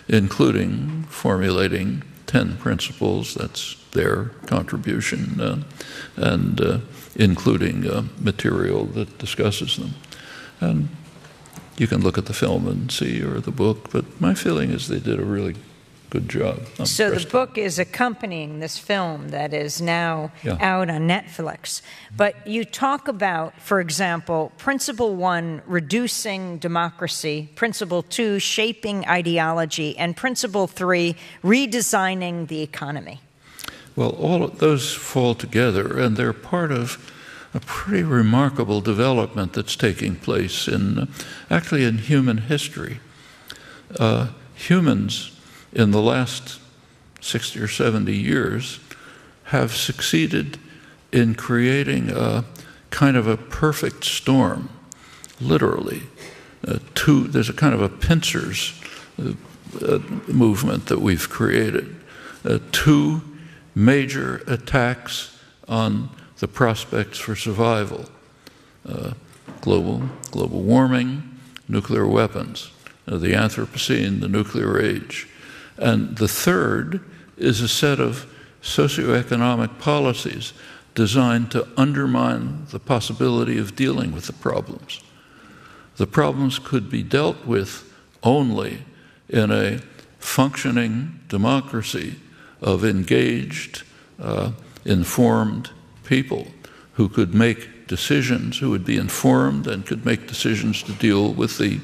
including formulating 10 principles. That's their contribution, and including material that discusses them. And you can look at the film and see, or the book, but my feeling is they did a really good job. So the book is accompanying this film that is now out on Netflix. But you talk about, for example, Principle 1, reducing democracy, Principle 2, shaping ideology, and Principle 3, redesigning the economy. Well, all of those fall together, and they're part of a pretty remarkable development that's taking place actually in human history. Humans in the last 60 or 70 years have succeeded in creating a kind of a perfect storm, literally. There's a kind of a pincers movement that we've created. 2 major attacks on the prospects for survival: global warming, nuclear weapons, the Anthropocene, the nuclear age. And the third is a set of socioeconomic policies designed to undermine the possibility of dealing with the problems. The problems could be dealt with only in a functioning democracy of engaged, informed people who could make decisions, who would be informed and could make decisions to deal with the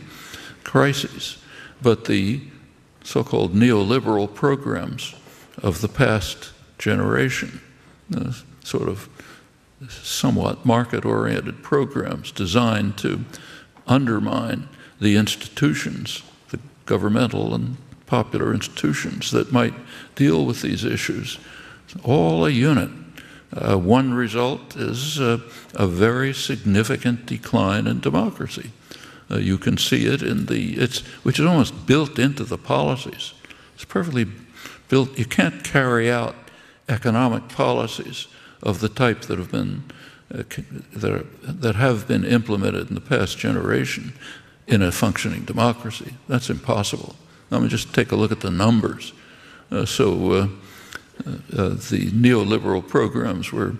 crises. But the so-called neoliberal programs of the past generation, sort of somewhat market-oriented programs designed to undermine the institutions, the governmental and popular institutions that might deal with these issues, all a unit. One result is a very significant decline in democracy. You can see it in which is almost built into the policies. It's perfectly built. You can't carry out economic policies of the type that have been implemented in the past generation in a functioning democracy. That's impossible. I mean, just take a look at the numbers. The neoliberal programs were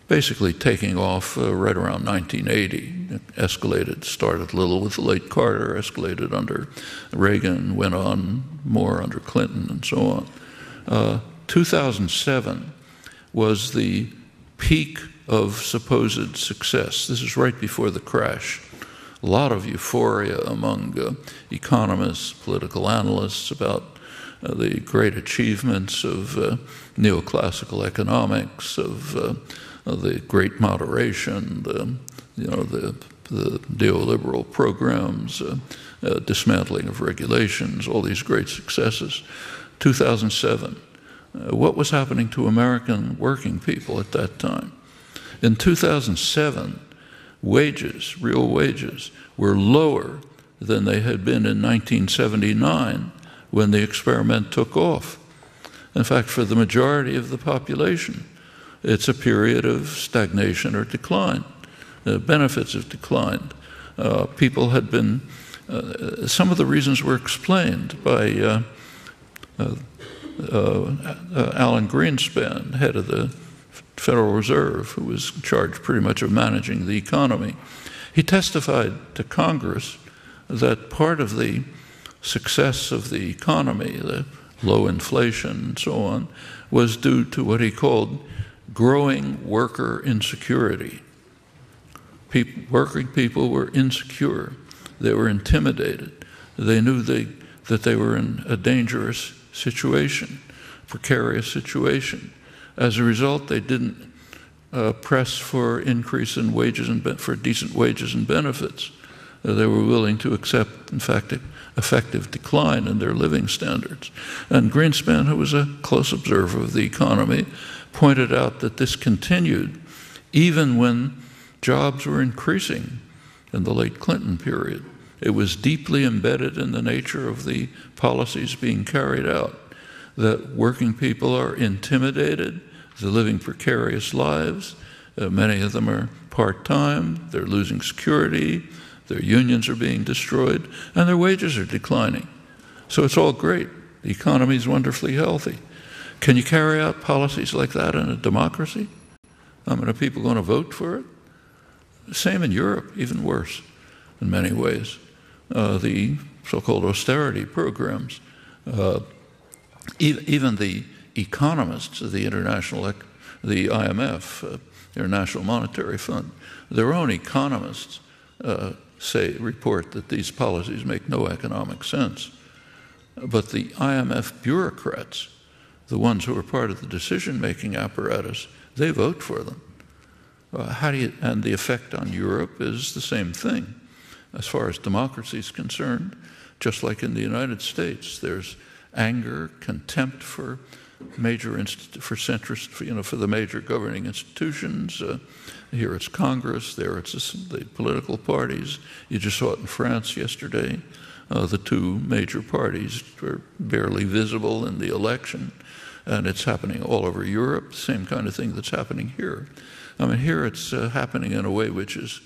basically taking off right around 1980. It escalated, started little with the late Carter, escalated under Reagan, went on more under Clinton, and so on. 2007 was the peak of supposed success. This is right before the crash. A lot of euphoria among economists, political analysts about the great achievements of neoclassical economics, of the great moderation, the neoliberal programs, dismantling of regulations, all these great successes. 2007. What was happening to American working people at that time? In 2007, wages, real wages, were lower than they had been in 1979 when the experiment took off. In fact, for the majority of the population, it's a period of stagnation or decline. The benefits have declined. People had been, some of the reasons were explained by Alan Greenspan, head of the Federal Reserve, who was charged pretty much of managing the economy. He testified to Congress that part of the success of the economy, the low inflation and so on, was due to what he called growing worker insecurity. Working people were insecure. They were intimidated. They knew that they were in a dangerous situation, precarious situation. As a result, they didn't press for increase in wages and for decent wages and benefits. They were willing to accept, in fact, effective decline in their living standards. And Greenspan, who was a close observer of the economy, pointed out that this continued even when jobs were increasing in the late Clinton period. It was deeply embedded in the nature of the policies being carried out, that working people are intimidated, they're living precarious lives, many of them are part-time, they're losing security, their unions are being destroyed, and their wages are declining. So it's all great. The economy is wonderfully healthy. Can you carry out policies like that in a democracy? I mean, are people going to vote for it? Same in Europe, even worse in many ways. The so-called austerity programs, even the economists of the IMF, International Monetary Fund, their own economists report that these policies make no economic sense. But the IMF bureaucrats, the ones who are part of the decision-making apparatus, they vote for them. And the effect on Europe is the same thing. As far as democracy is concerned, just like in the United States, there's anger, contempt for for the major governing institutions. Here it's Congress, there it's the political parties. You just saw it in France yesterday. The two major parties were barely visible in the election, and it's happening all over Europe, same kind of thing that's happening here. I mean, here it's happening in a way which is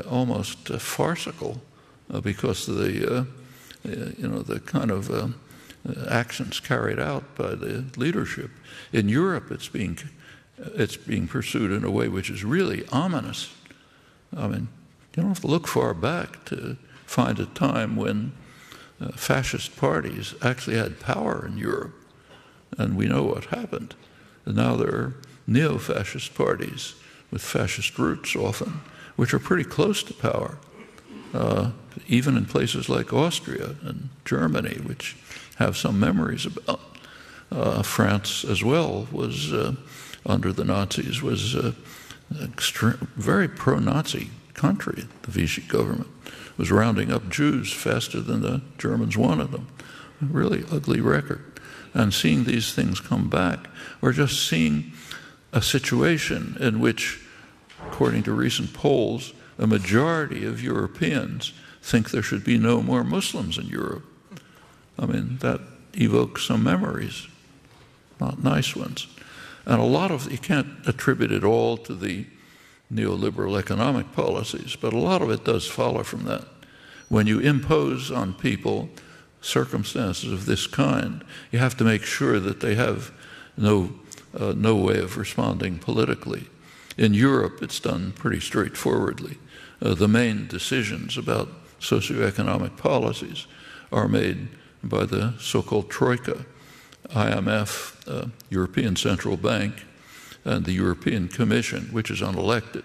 almost farcical because of the kind of actions carried out by the leadership. In Europe, it's being pursued in a way which is really ominous. I mean, you don't have to look far back to find a time when fascist parties actually had power in Europe, and we know what happened. And now there are neo-fascist parties with fascist roots often, which are pretty close to power, even in places like Austria and Germany, which have some memories about. France as well was, under the Nazis, was very pro-Nazi country. The Vichy government was rounding up Jews faster than the Germans wanted them. A really ugly record. And seeing these things come back, or just seeing a situation in which, according to recent polls, a majority of Europeans think there should be no more Muslims in Europe. I mean, that evokes some memories, not nice ones. And a lot of, you can't attribute it all to the neoliberal economic policies, but a lot of it does follow from that. When you impose on people circumstances of this kind, you have to make sure that they have no way of responding politically. In Europe, it's done pretty straightforwardly. The main decisions about socioeconomic policies are made by the so-called Troika, IMF, European Central Bank, and the European Commission, which is unelected.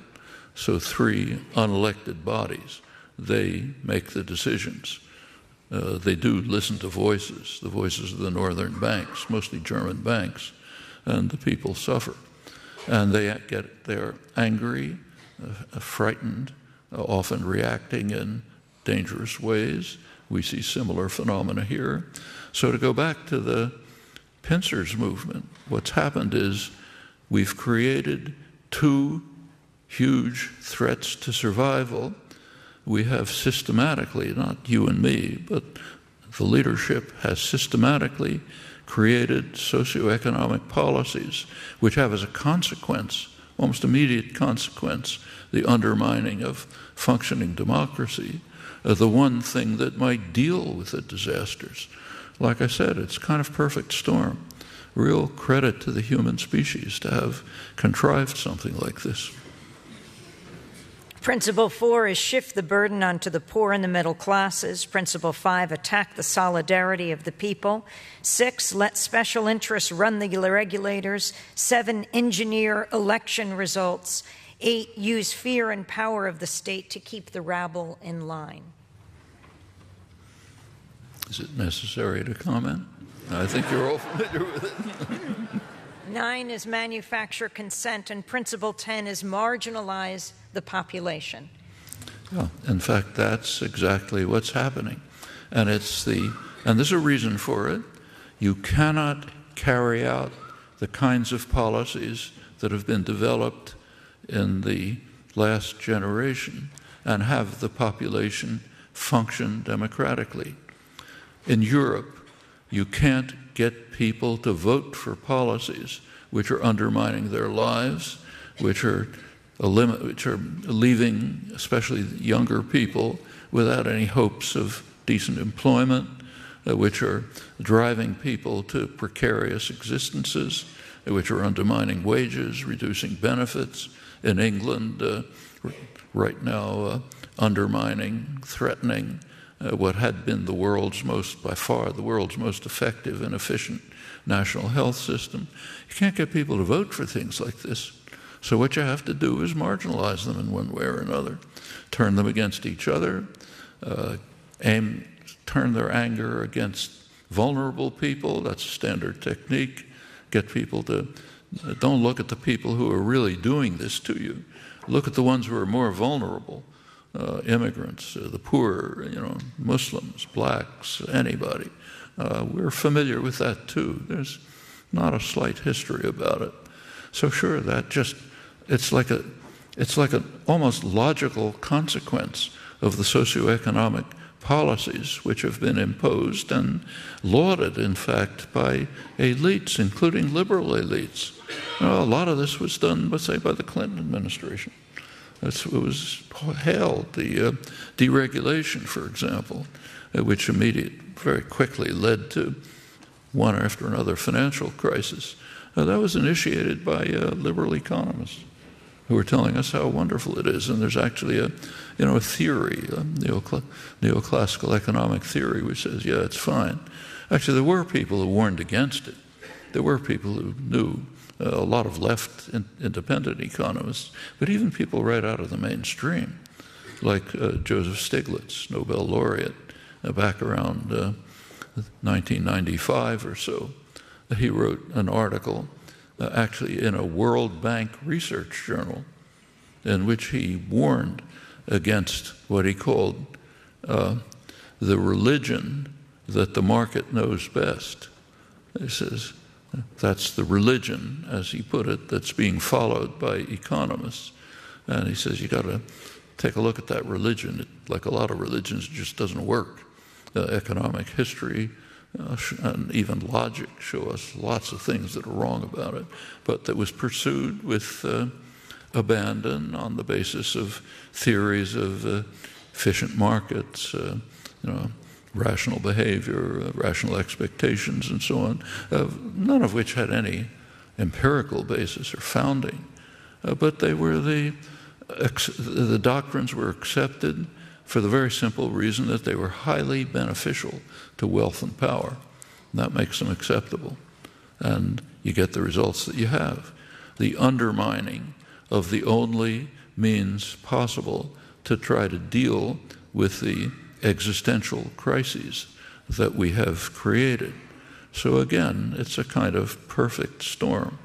So 3 unelected bodies, they make the decisions. They do listen to voices, the voices of the northern banks, mostly German banks, and the people suffer. And they're angry, frightened, often reacting in dangerous ways. We see similar phenomena here. So to go back to the pincers movement, what's happened is we've created 2 huge threats to survival. We have systematically, not you and me, but the leadership has systematically created socioeconomic policies which have as a consequence, almost immediate consequence, the undermining of functioning democracy, the one thing that might deal with the disasters. Like I said, it's kind of perfect storm. Real credit to the human species to have contrived something like this. Principle 4 is shift the burden onto the poor and the middle classes. Principle 5, attack the solidarity of the people. 6, let special interests run the regulators. 7, engineer election results. 8, use fear and power of the state to keep the rabble in line. Is it necessary to comment? I think you're all familiar with it. 9 is manufacture consent, and principle 10 is marginalize the population. Yeah, in fact, that's exactly what's happening. And there's a reason for it. You cannot carry out the kinds of policies that have been developed in the last generation and have the population function democratically. In Europe, you can't get people to vote for policies which are undermining their lives, which are leaving especially younger people without any hopes of decent employment, which are driving people to precarious existences, which are undermining wages, reducing benefits. In England, right now, undermining, threatening what had been by far the world's most effective and efficient national health system. You can't get people to vote for things like this. So what you have to do is marginalize them in one way or another, turn them against each other, turn their anger against vulnerable people. That's a standard technique. Get people to, don't look at the people who are really doing this to you. Look at the ones who are more vulnerable. Immigrants, the poor, Muslims, blacks, anybody. We're familiar with that too. There's not a slight history about it. So sure, it's like an almost logical consequence of the socioeconomic policies which have been imposed and lauded, in fact, by elites, including liberal elites. A lot of this was done, let's say, by the Clinton administration. It was hailed, the deregulation, for example, which very quickly led to one after another financial crisis. That was initiated by liberal economists who were telling us how wonderful it is. And there's actually a theory, a neoclassical economic theory, which says, yeah, it's fine. Actually, there were people who warned against it. There were people who knew. A lot of left independent economists, but even people right out of the mainstream, like Joseph Stiglitz, Nobel laureate, back around 1995 or so, he wrote an article actually in a World Bank research journal in which he warned against what he called the religion that the market knows best. He says that's the religion, as he put it, that's being followed by economists. And he says you got to take a look at that religion. Like a lot of religions, it just doesn't work. Economic history and even logic show us lots of things that are wrong about it, but that was pursued with abandon on the basis of theories of efficient markets, rational behavior, rational expectations, and so on, none of which had any empirical basis or founding. But they were the doctrines were accepted for the very simple reason that they were highly beneficial to wealth and power. And that makes them acceptable. And you get the results that you have. The undermining of the only means possible to try to deal with the existential crises that we have created. So again, it's a kind of perfect storm.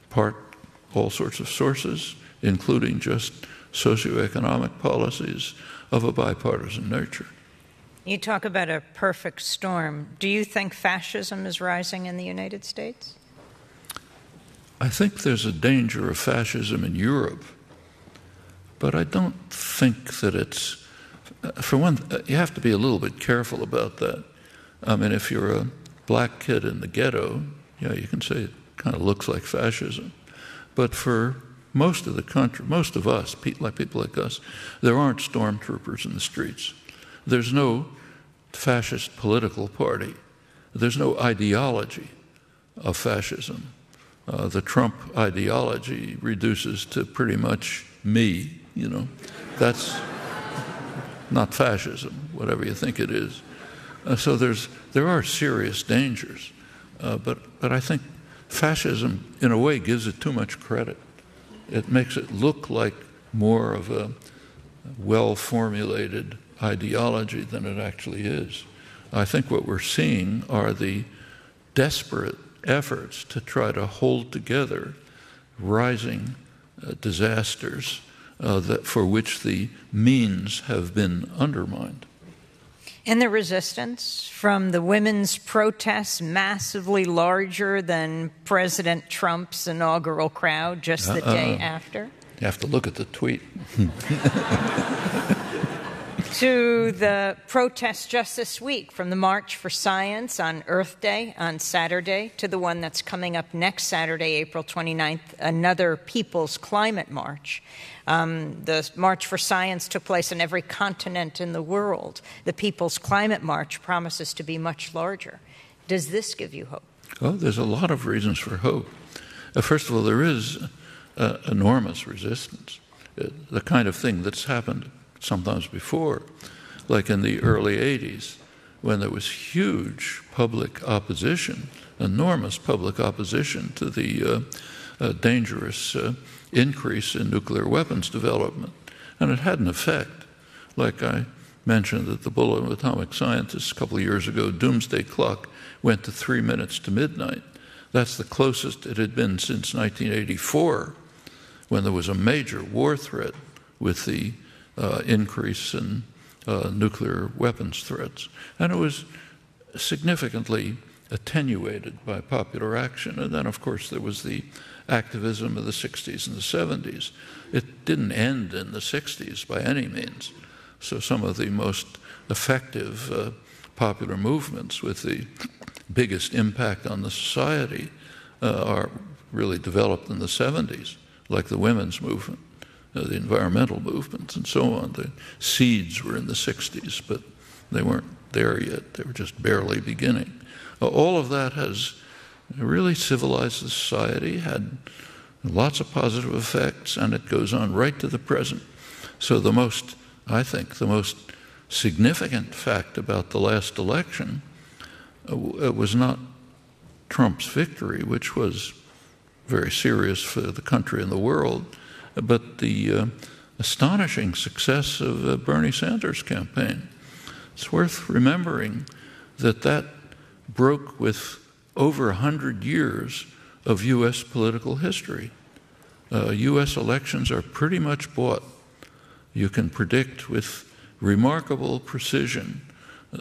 Part all sorts of sources, including just socioeconomic policies of a bipartisan nature. You talk about a perfect storm. Do you think fascism is rising in the United States? I think there's a danger of fascism in Europe, but I don't think that it's, for one, you have to be a little bit careful about that. I mean, if you're a black kid in the ghetto, yeah, you can say it kind of looks like fascism. But for most of the country, most of us, people like us, there aren't stormtroopers in the streets. There's no fascist political party. There's no ideology of fascism. The Trump ideology reduces to pretty much me, That's not fascism, whatever you think it is. So there are serious dangers. But I think fascism, in a way, gives it too much credit. It makes it look like more of a well-formulated ideology than it actually is. I think what we're seeing are the desperate efforts to try to hold together rising disasters for which the means have been undermined. And the resistance from the women's protests, massively larger than President Trump's inaugural crowd just the day after? You have to look at the tweet. To the protests just this week, from the March for Science on Earth Day on Saturday to the one that's coming up next Saturday, April 29th, another People's Climate March. The March for Science took place on every continent in the world. The People's Climate March promises to be much larger. Does this give you hope? Well, there's a lot of reasons for hope. First of all, there is enormous resistance, the kind of thing that's happened sometimes before, like in the early 80s, when there was huge public opposition, enormous public opposition to the dangerous increase in nuclear weapons development. And it had an effect. Like I mentioned at the Bulletin of Atomic Scientists a couple of years ago, doomsday clock went to 3 minutes to midnight. That's the closest it had been since 1984, when there was a major war threat with the increase in nuclear weapons threats. And it was significantly attenuated by popular action. And then, of course, there was the activism of the 60s and the 70s. It didn't end in the 60s by any means. So some of the most effective popular movements with the biggest impact on the society are really developed in the 70s, like the women's movement, the environmental movements, and so on. The seeds were in the 60s, but they weren't there yet. They were just barely beginning. All of that has really civilized the society, had lots of positive effects, and it goes on right to the present. So I think the most significant fact about the last election was not Trump's victory, which was very serious for the country and the world, but the astonishing success of Bernie Sanders' campaign. It's worth remembering that broke with over 100 years of U.S. political history. U.S. elections are pretty much bought. You can predict with remarkable precision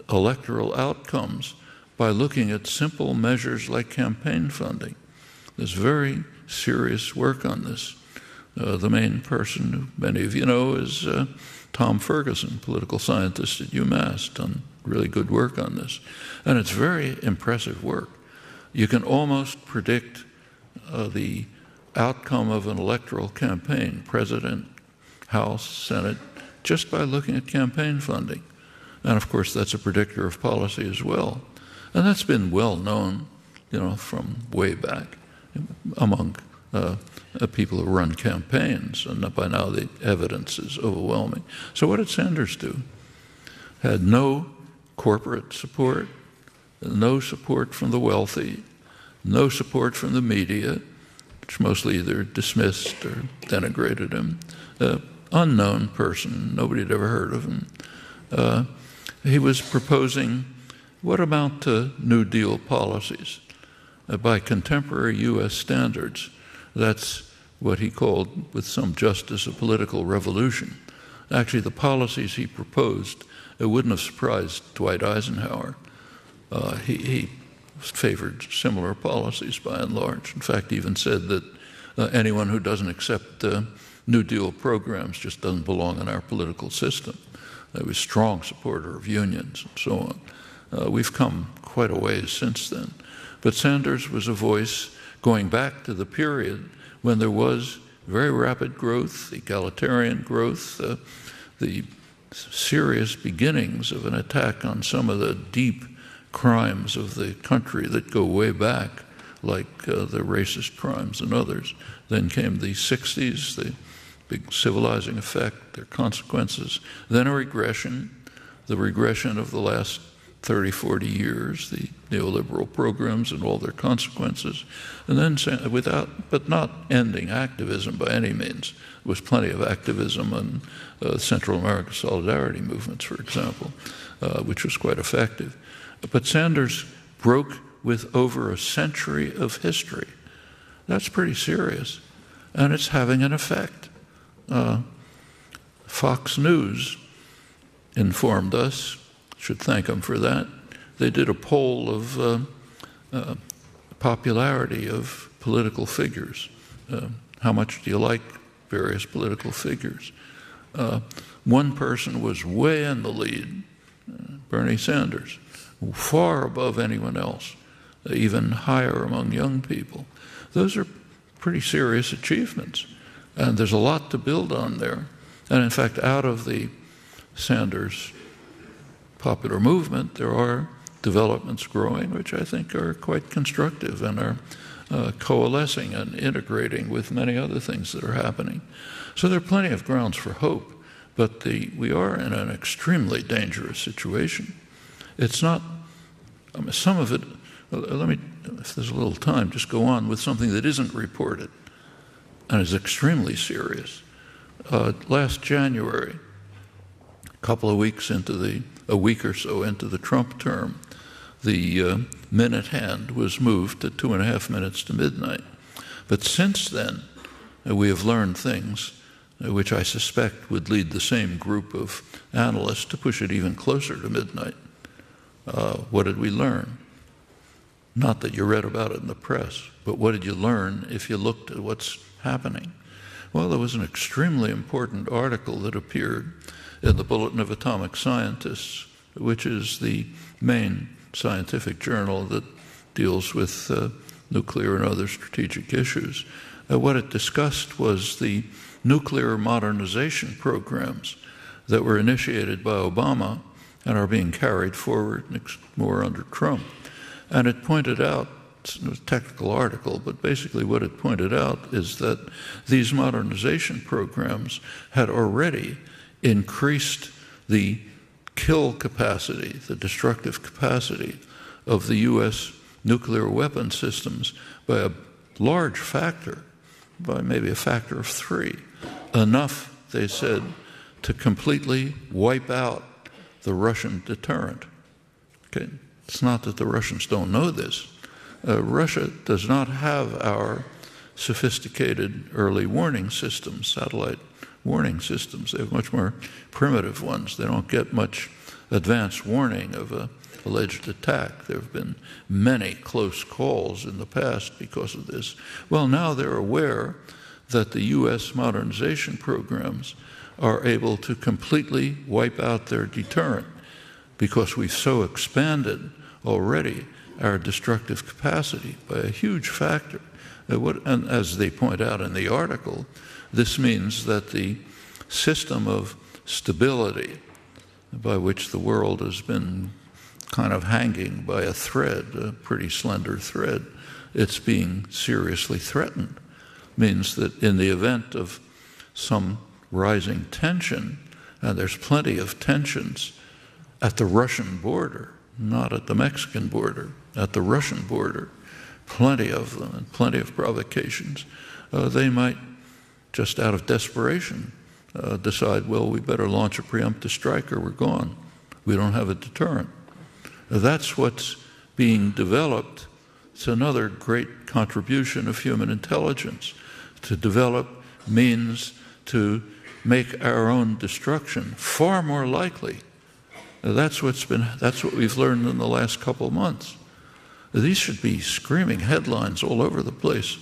electoral outcomes by looking at simple measures like campaign funding. There's very serious work on this. The main person, who many of you know, is Tom Ferguson, political scientist at UMass, done really good work on this. And it's very impressive work. You can almost predict the outcome of an electoral campaign, president, House, Senate, just by looking at campaign funding. And of course, that's a predictor of policy as well. And that's been well known, from way back among people who run campaigns. And by now, the evidence is overwhelming. So what did Sanders do? Had no corporate support, no support from the wealthy, no support from the media, which mostly either dismissed or denigrated him. Unknown person, nobody had ever heard of him. He was proposing what amount to New Deal policies. By contemporary U.S. standards, that's what he called, with some justice, a political revolution. Actually, the policies he proposed wouldn't have surprised Dwight Eisenhower. He favored similar policies by and large. In fact, he even said that anyone who doesn't accept New Deal programs just doesn't belong in our political system. He was a strong supporter of unions and so on. We've come quite a ways since then. But Sanders was a voice going back to the period when there was very rapid growth, egalitarian growth, the serious beginnings of an attack on some of the deep crimes of the country that go way back, like the racist crimes and others. Then came the 60s, the big civilizing effect, their consequences. Then a regression, the regression of the last 30, 40 years, the neoliberal programs and all their consequences. And then, but not ending activism by any means. There was plenty of activism on Central American solidarity movements, for example, which was quite effective. But Sanders broke with over a century of history. That's pretty serious, and it's having an effect. Fox News informed us, should thank them for that. They did a poll of popularity of political figures. How much do you like various political figures? One person was way in the lead, Bernie Sanders, far above anyone else, even higher among young people. Those are pretty serious achievements, and there's a lot to build on there. And in fact, out of the Sanders popular movement, there are developments growing, which I think are quite constructive and are coalescing and integrating with many other things that are happening. So there are plenty of grounds for hope, but we are in an extremely dangerous situation. It's not, some of it, let me, if there's a little time, just go on with something that isn't reported and is extremely serious. Last January, a week or so into the Trump term, the minute hand was moved to 2.5 minutes to midnight. But since then, we have learned things which I suspect would lead the same group of analysts to push it even closer to midnight. What did we learn? Not that you read about it in the press, but what did you learn if you looked at what's happening? Well, there was an extremely important article that appeared in the Bulletin of Atomic Scientists, which is the main scientific journal that deals with nuclear and other strategic issues. What it discussed was the nuclear modernization programs that were initiated by Obama and are being carried forward more under Trump. And it pointed out, it was a technical article, but basically what it pointed out is that these modernization programs had already increased the kill capacity, the destructive capacity of the U.S. nuclear weapon systems by a large factor, by maybe a factor of 3. Enough, they said, to completely wipe out the Russian deterrent. Okay, It's not that the Russians don't know this. Russia does not have our sophisticated early warning systems, satellite warning systems. They have much more primitive ones. They don't get much advance warning of an alleged attack. There have been many close calls in the past because of this. Well, now they're aware that the U.S. modernization programs are able to completely wipe out their deterrent because we've so expanded already our destructive capacity by a huge factor. And as they point out in the article, this means that the system of stability by which the world has been kind of hanging by a thread, a pretty slender thread, it's being seriously threatened. Means that in the event of some rising tension, and there's plenty of tensions at the Russian border, not at the Mexican border, at the Russian border, plenty of them and plenty of provocations, they might, just out of desperation, decide, well, we better launch a preemptive strike or we're gone. We don't have a deterrent. That's what's being developed. It's another great contribution of human intelligence, to develop means to make our own destruction far more likely. That's what we've learned in the last couple of months. These should be screaming headlines all over the place,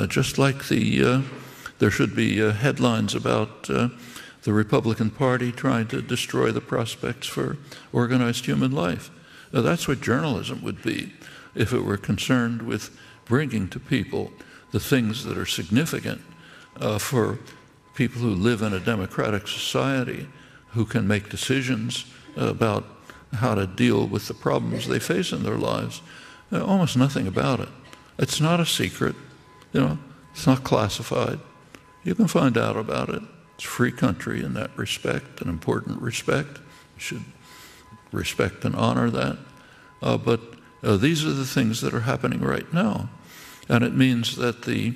just like there should be headlines about the Republican Party trying to destroy the prospects for organized human life. That's what journalism would be if it were concerned with bringing to people the things that are significant for people who live in a democratic society, who can make decisions about how to deal with the problems they face in their lives. Almost nothing about it. It's not a secret. It's not classified. You can find out about it. It's a free country in that respect, an important respect. You should respect and honor that. But these are the things that are happening right now. And it means that the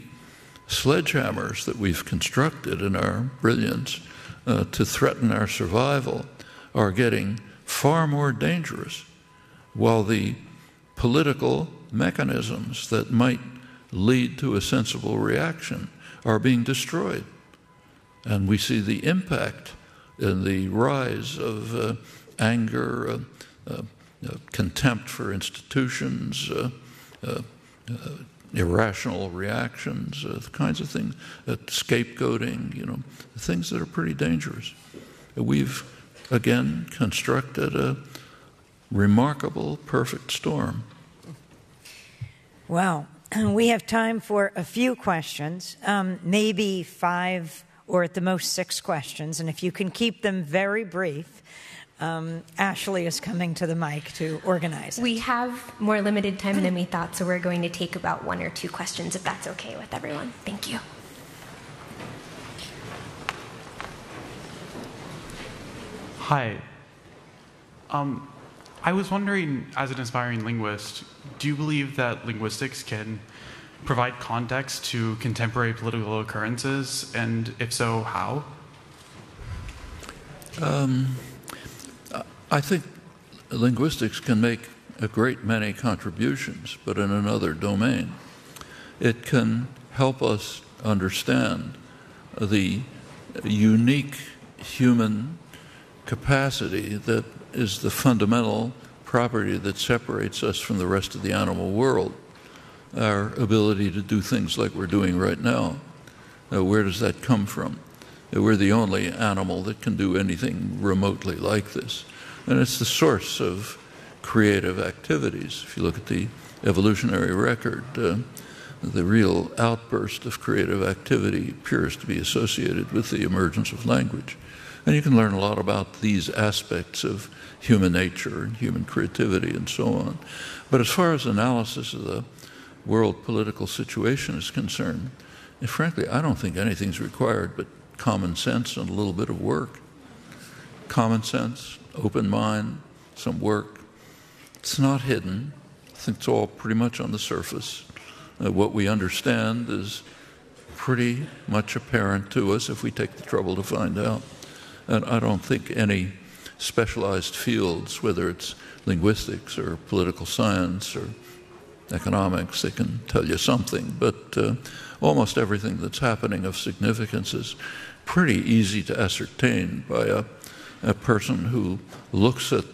sledgehammers that we've constructed in our brilliance to threaten our survival are getting far more dangerous, while the political mechanisms that might lead to a sensible reaction are being destroyed. And we see the impact in the rise of anger, contempt for institutions, irrational reactions, the kinds of things, scapegoating, things that are pretty dangerous. We've, again, constructed a remarkable perfect storm. Well, we have time for a few questions, maybe 5 or at the most 6 questions, and if you can keep them very brief. Ashley is coming to the mic to organize it. We have more limited time than we thought, so we're going to take about 1 or 2 questions, if that's okay with everyone. Thank you. Hi. I was wondering, as an aspiring linguist, do you believe that linguistics can provide context to contemporary political occurrences, and if so, how? I think linguistics can make a great many contributions, but in another domain. It can help us understand the unique human capacity that is the fundamental property that separates us from the rest of the animal world, our ability to do things like we're doing right now. Where does that come from? We're the only animal that can do anything remotely like this. And it's the source of creative activities. If you look at the evolutionary record, the real outburst of creative activity appears to be associated with the emergence of language. And you can learn a lot about these aspects of human nature and human creativity and so on. But as far as analysis of the world political situation is concerned, frankly, I don't think anything's required but common sense and a little bit of work. Common sense, open mind, some work. It's not hidden. I think it's all pretty much on the surface. What we understand is pretty much apparent to us if we take the trouble to find out. And I don't think any specialized fields, whether it's linguistics or political science or economics. They can tell you something, but almost everything that's happening of significance is pretty easy to ascertain by a person who looks at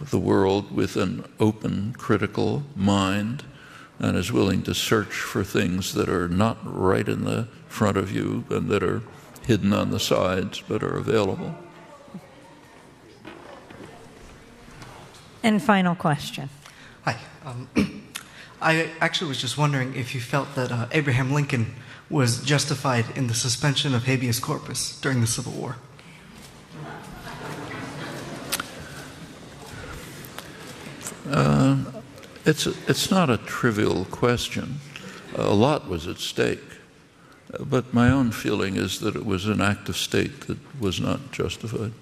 the world with an open, critical mind and is willing to search for things that are not right in the front of you and that are hidden on the sides but are available. And final question. Hi. I actually was just wondering if you felt that Abraham Lincoln was justified in the suspension of habeas corpus during the Civil War. It's not a trivial question. A lot was at stake. But my own feeling is that it was an act of state that was not justified.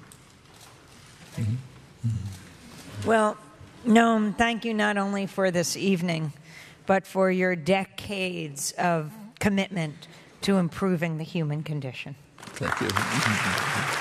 Well, Noam, thank you not only for this evening, but for your decades of commitment to improving the human condition. Thank you.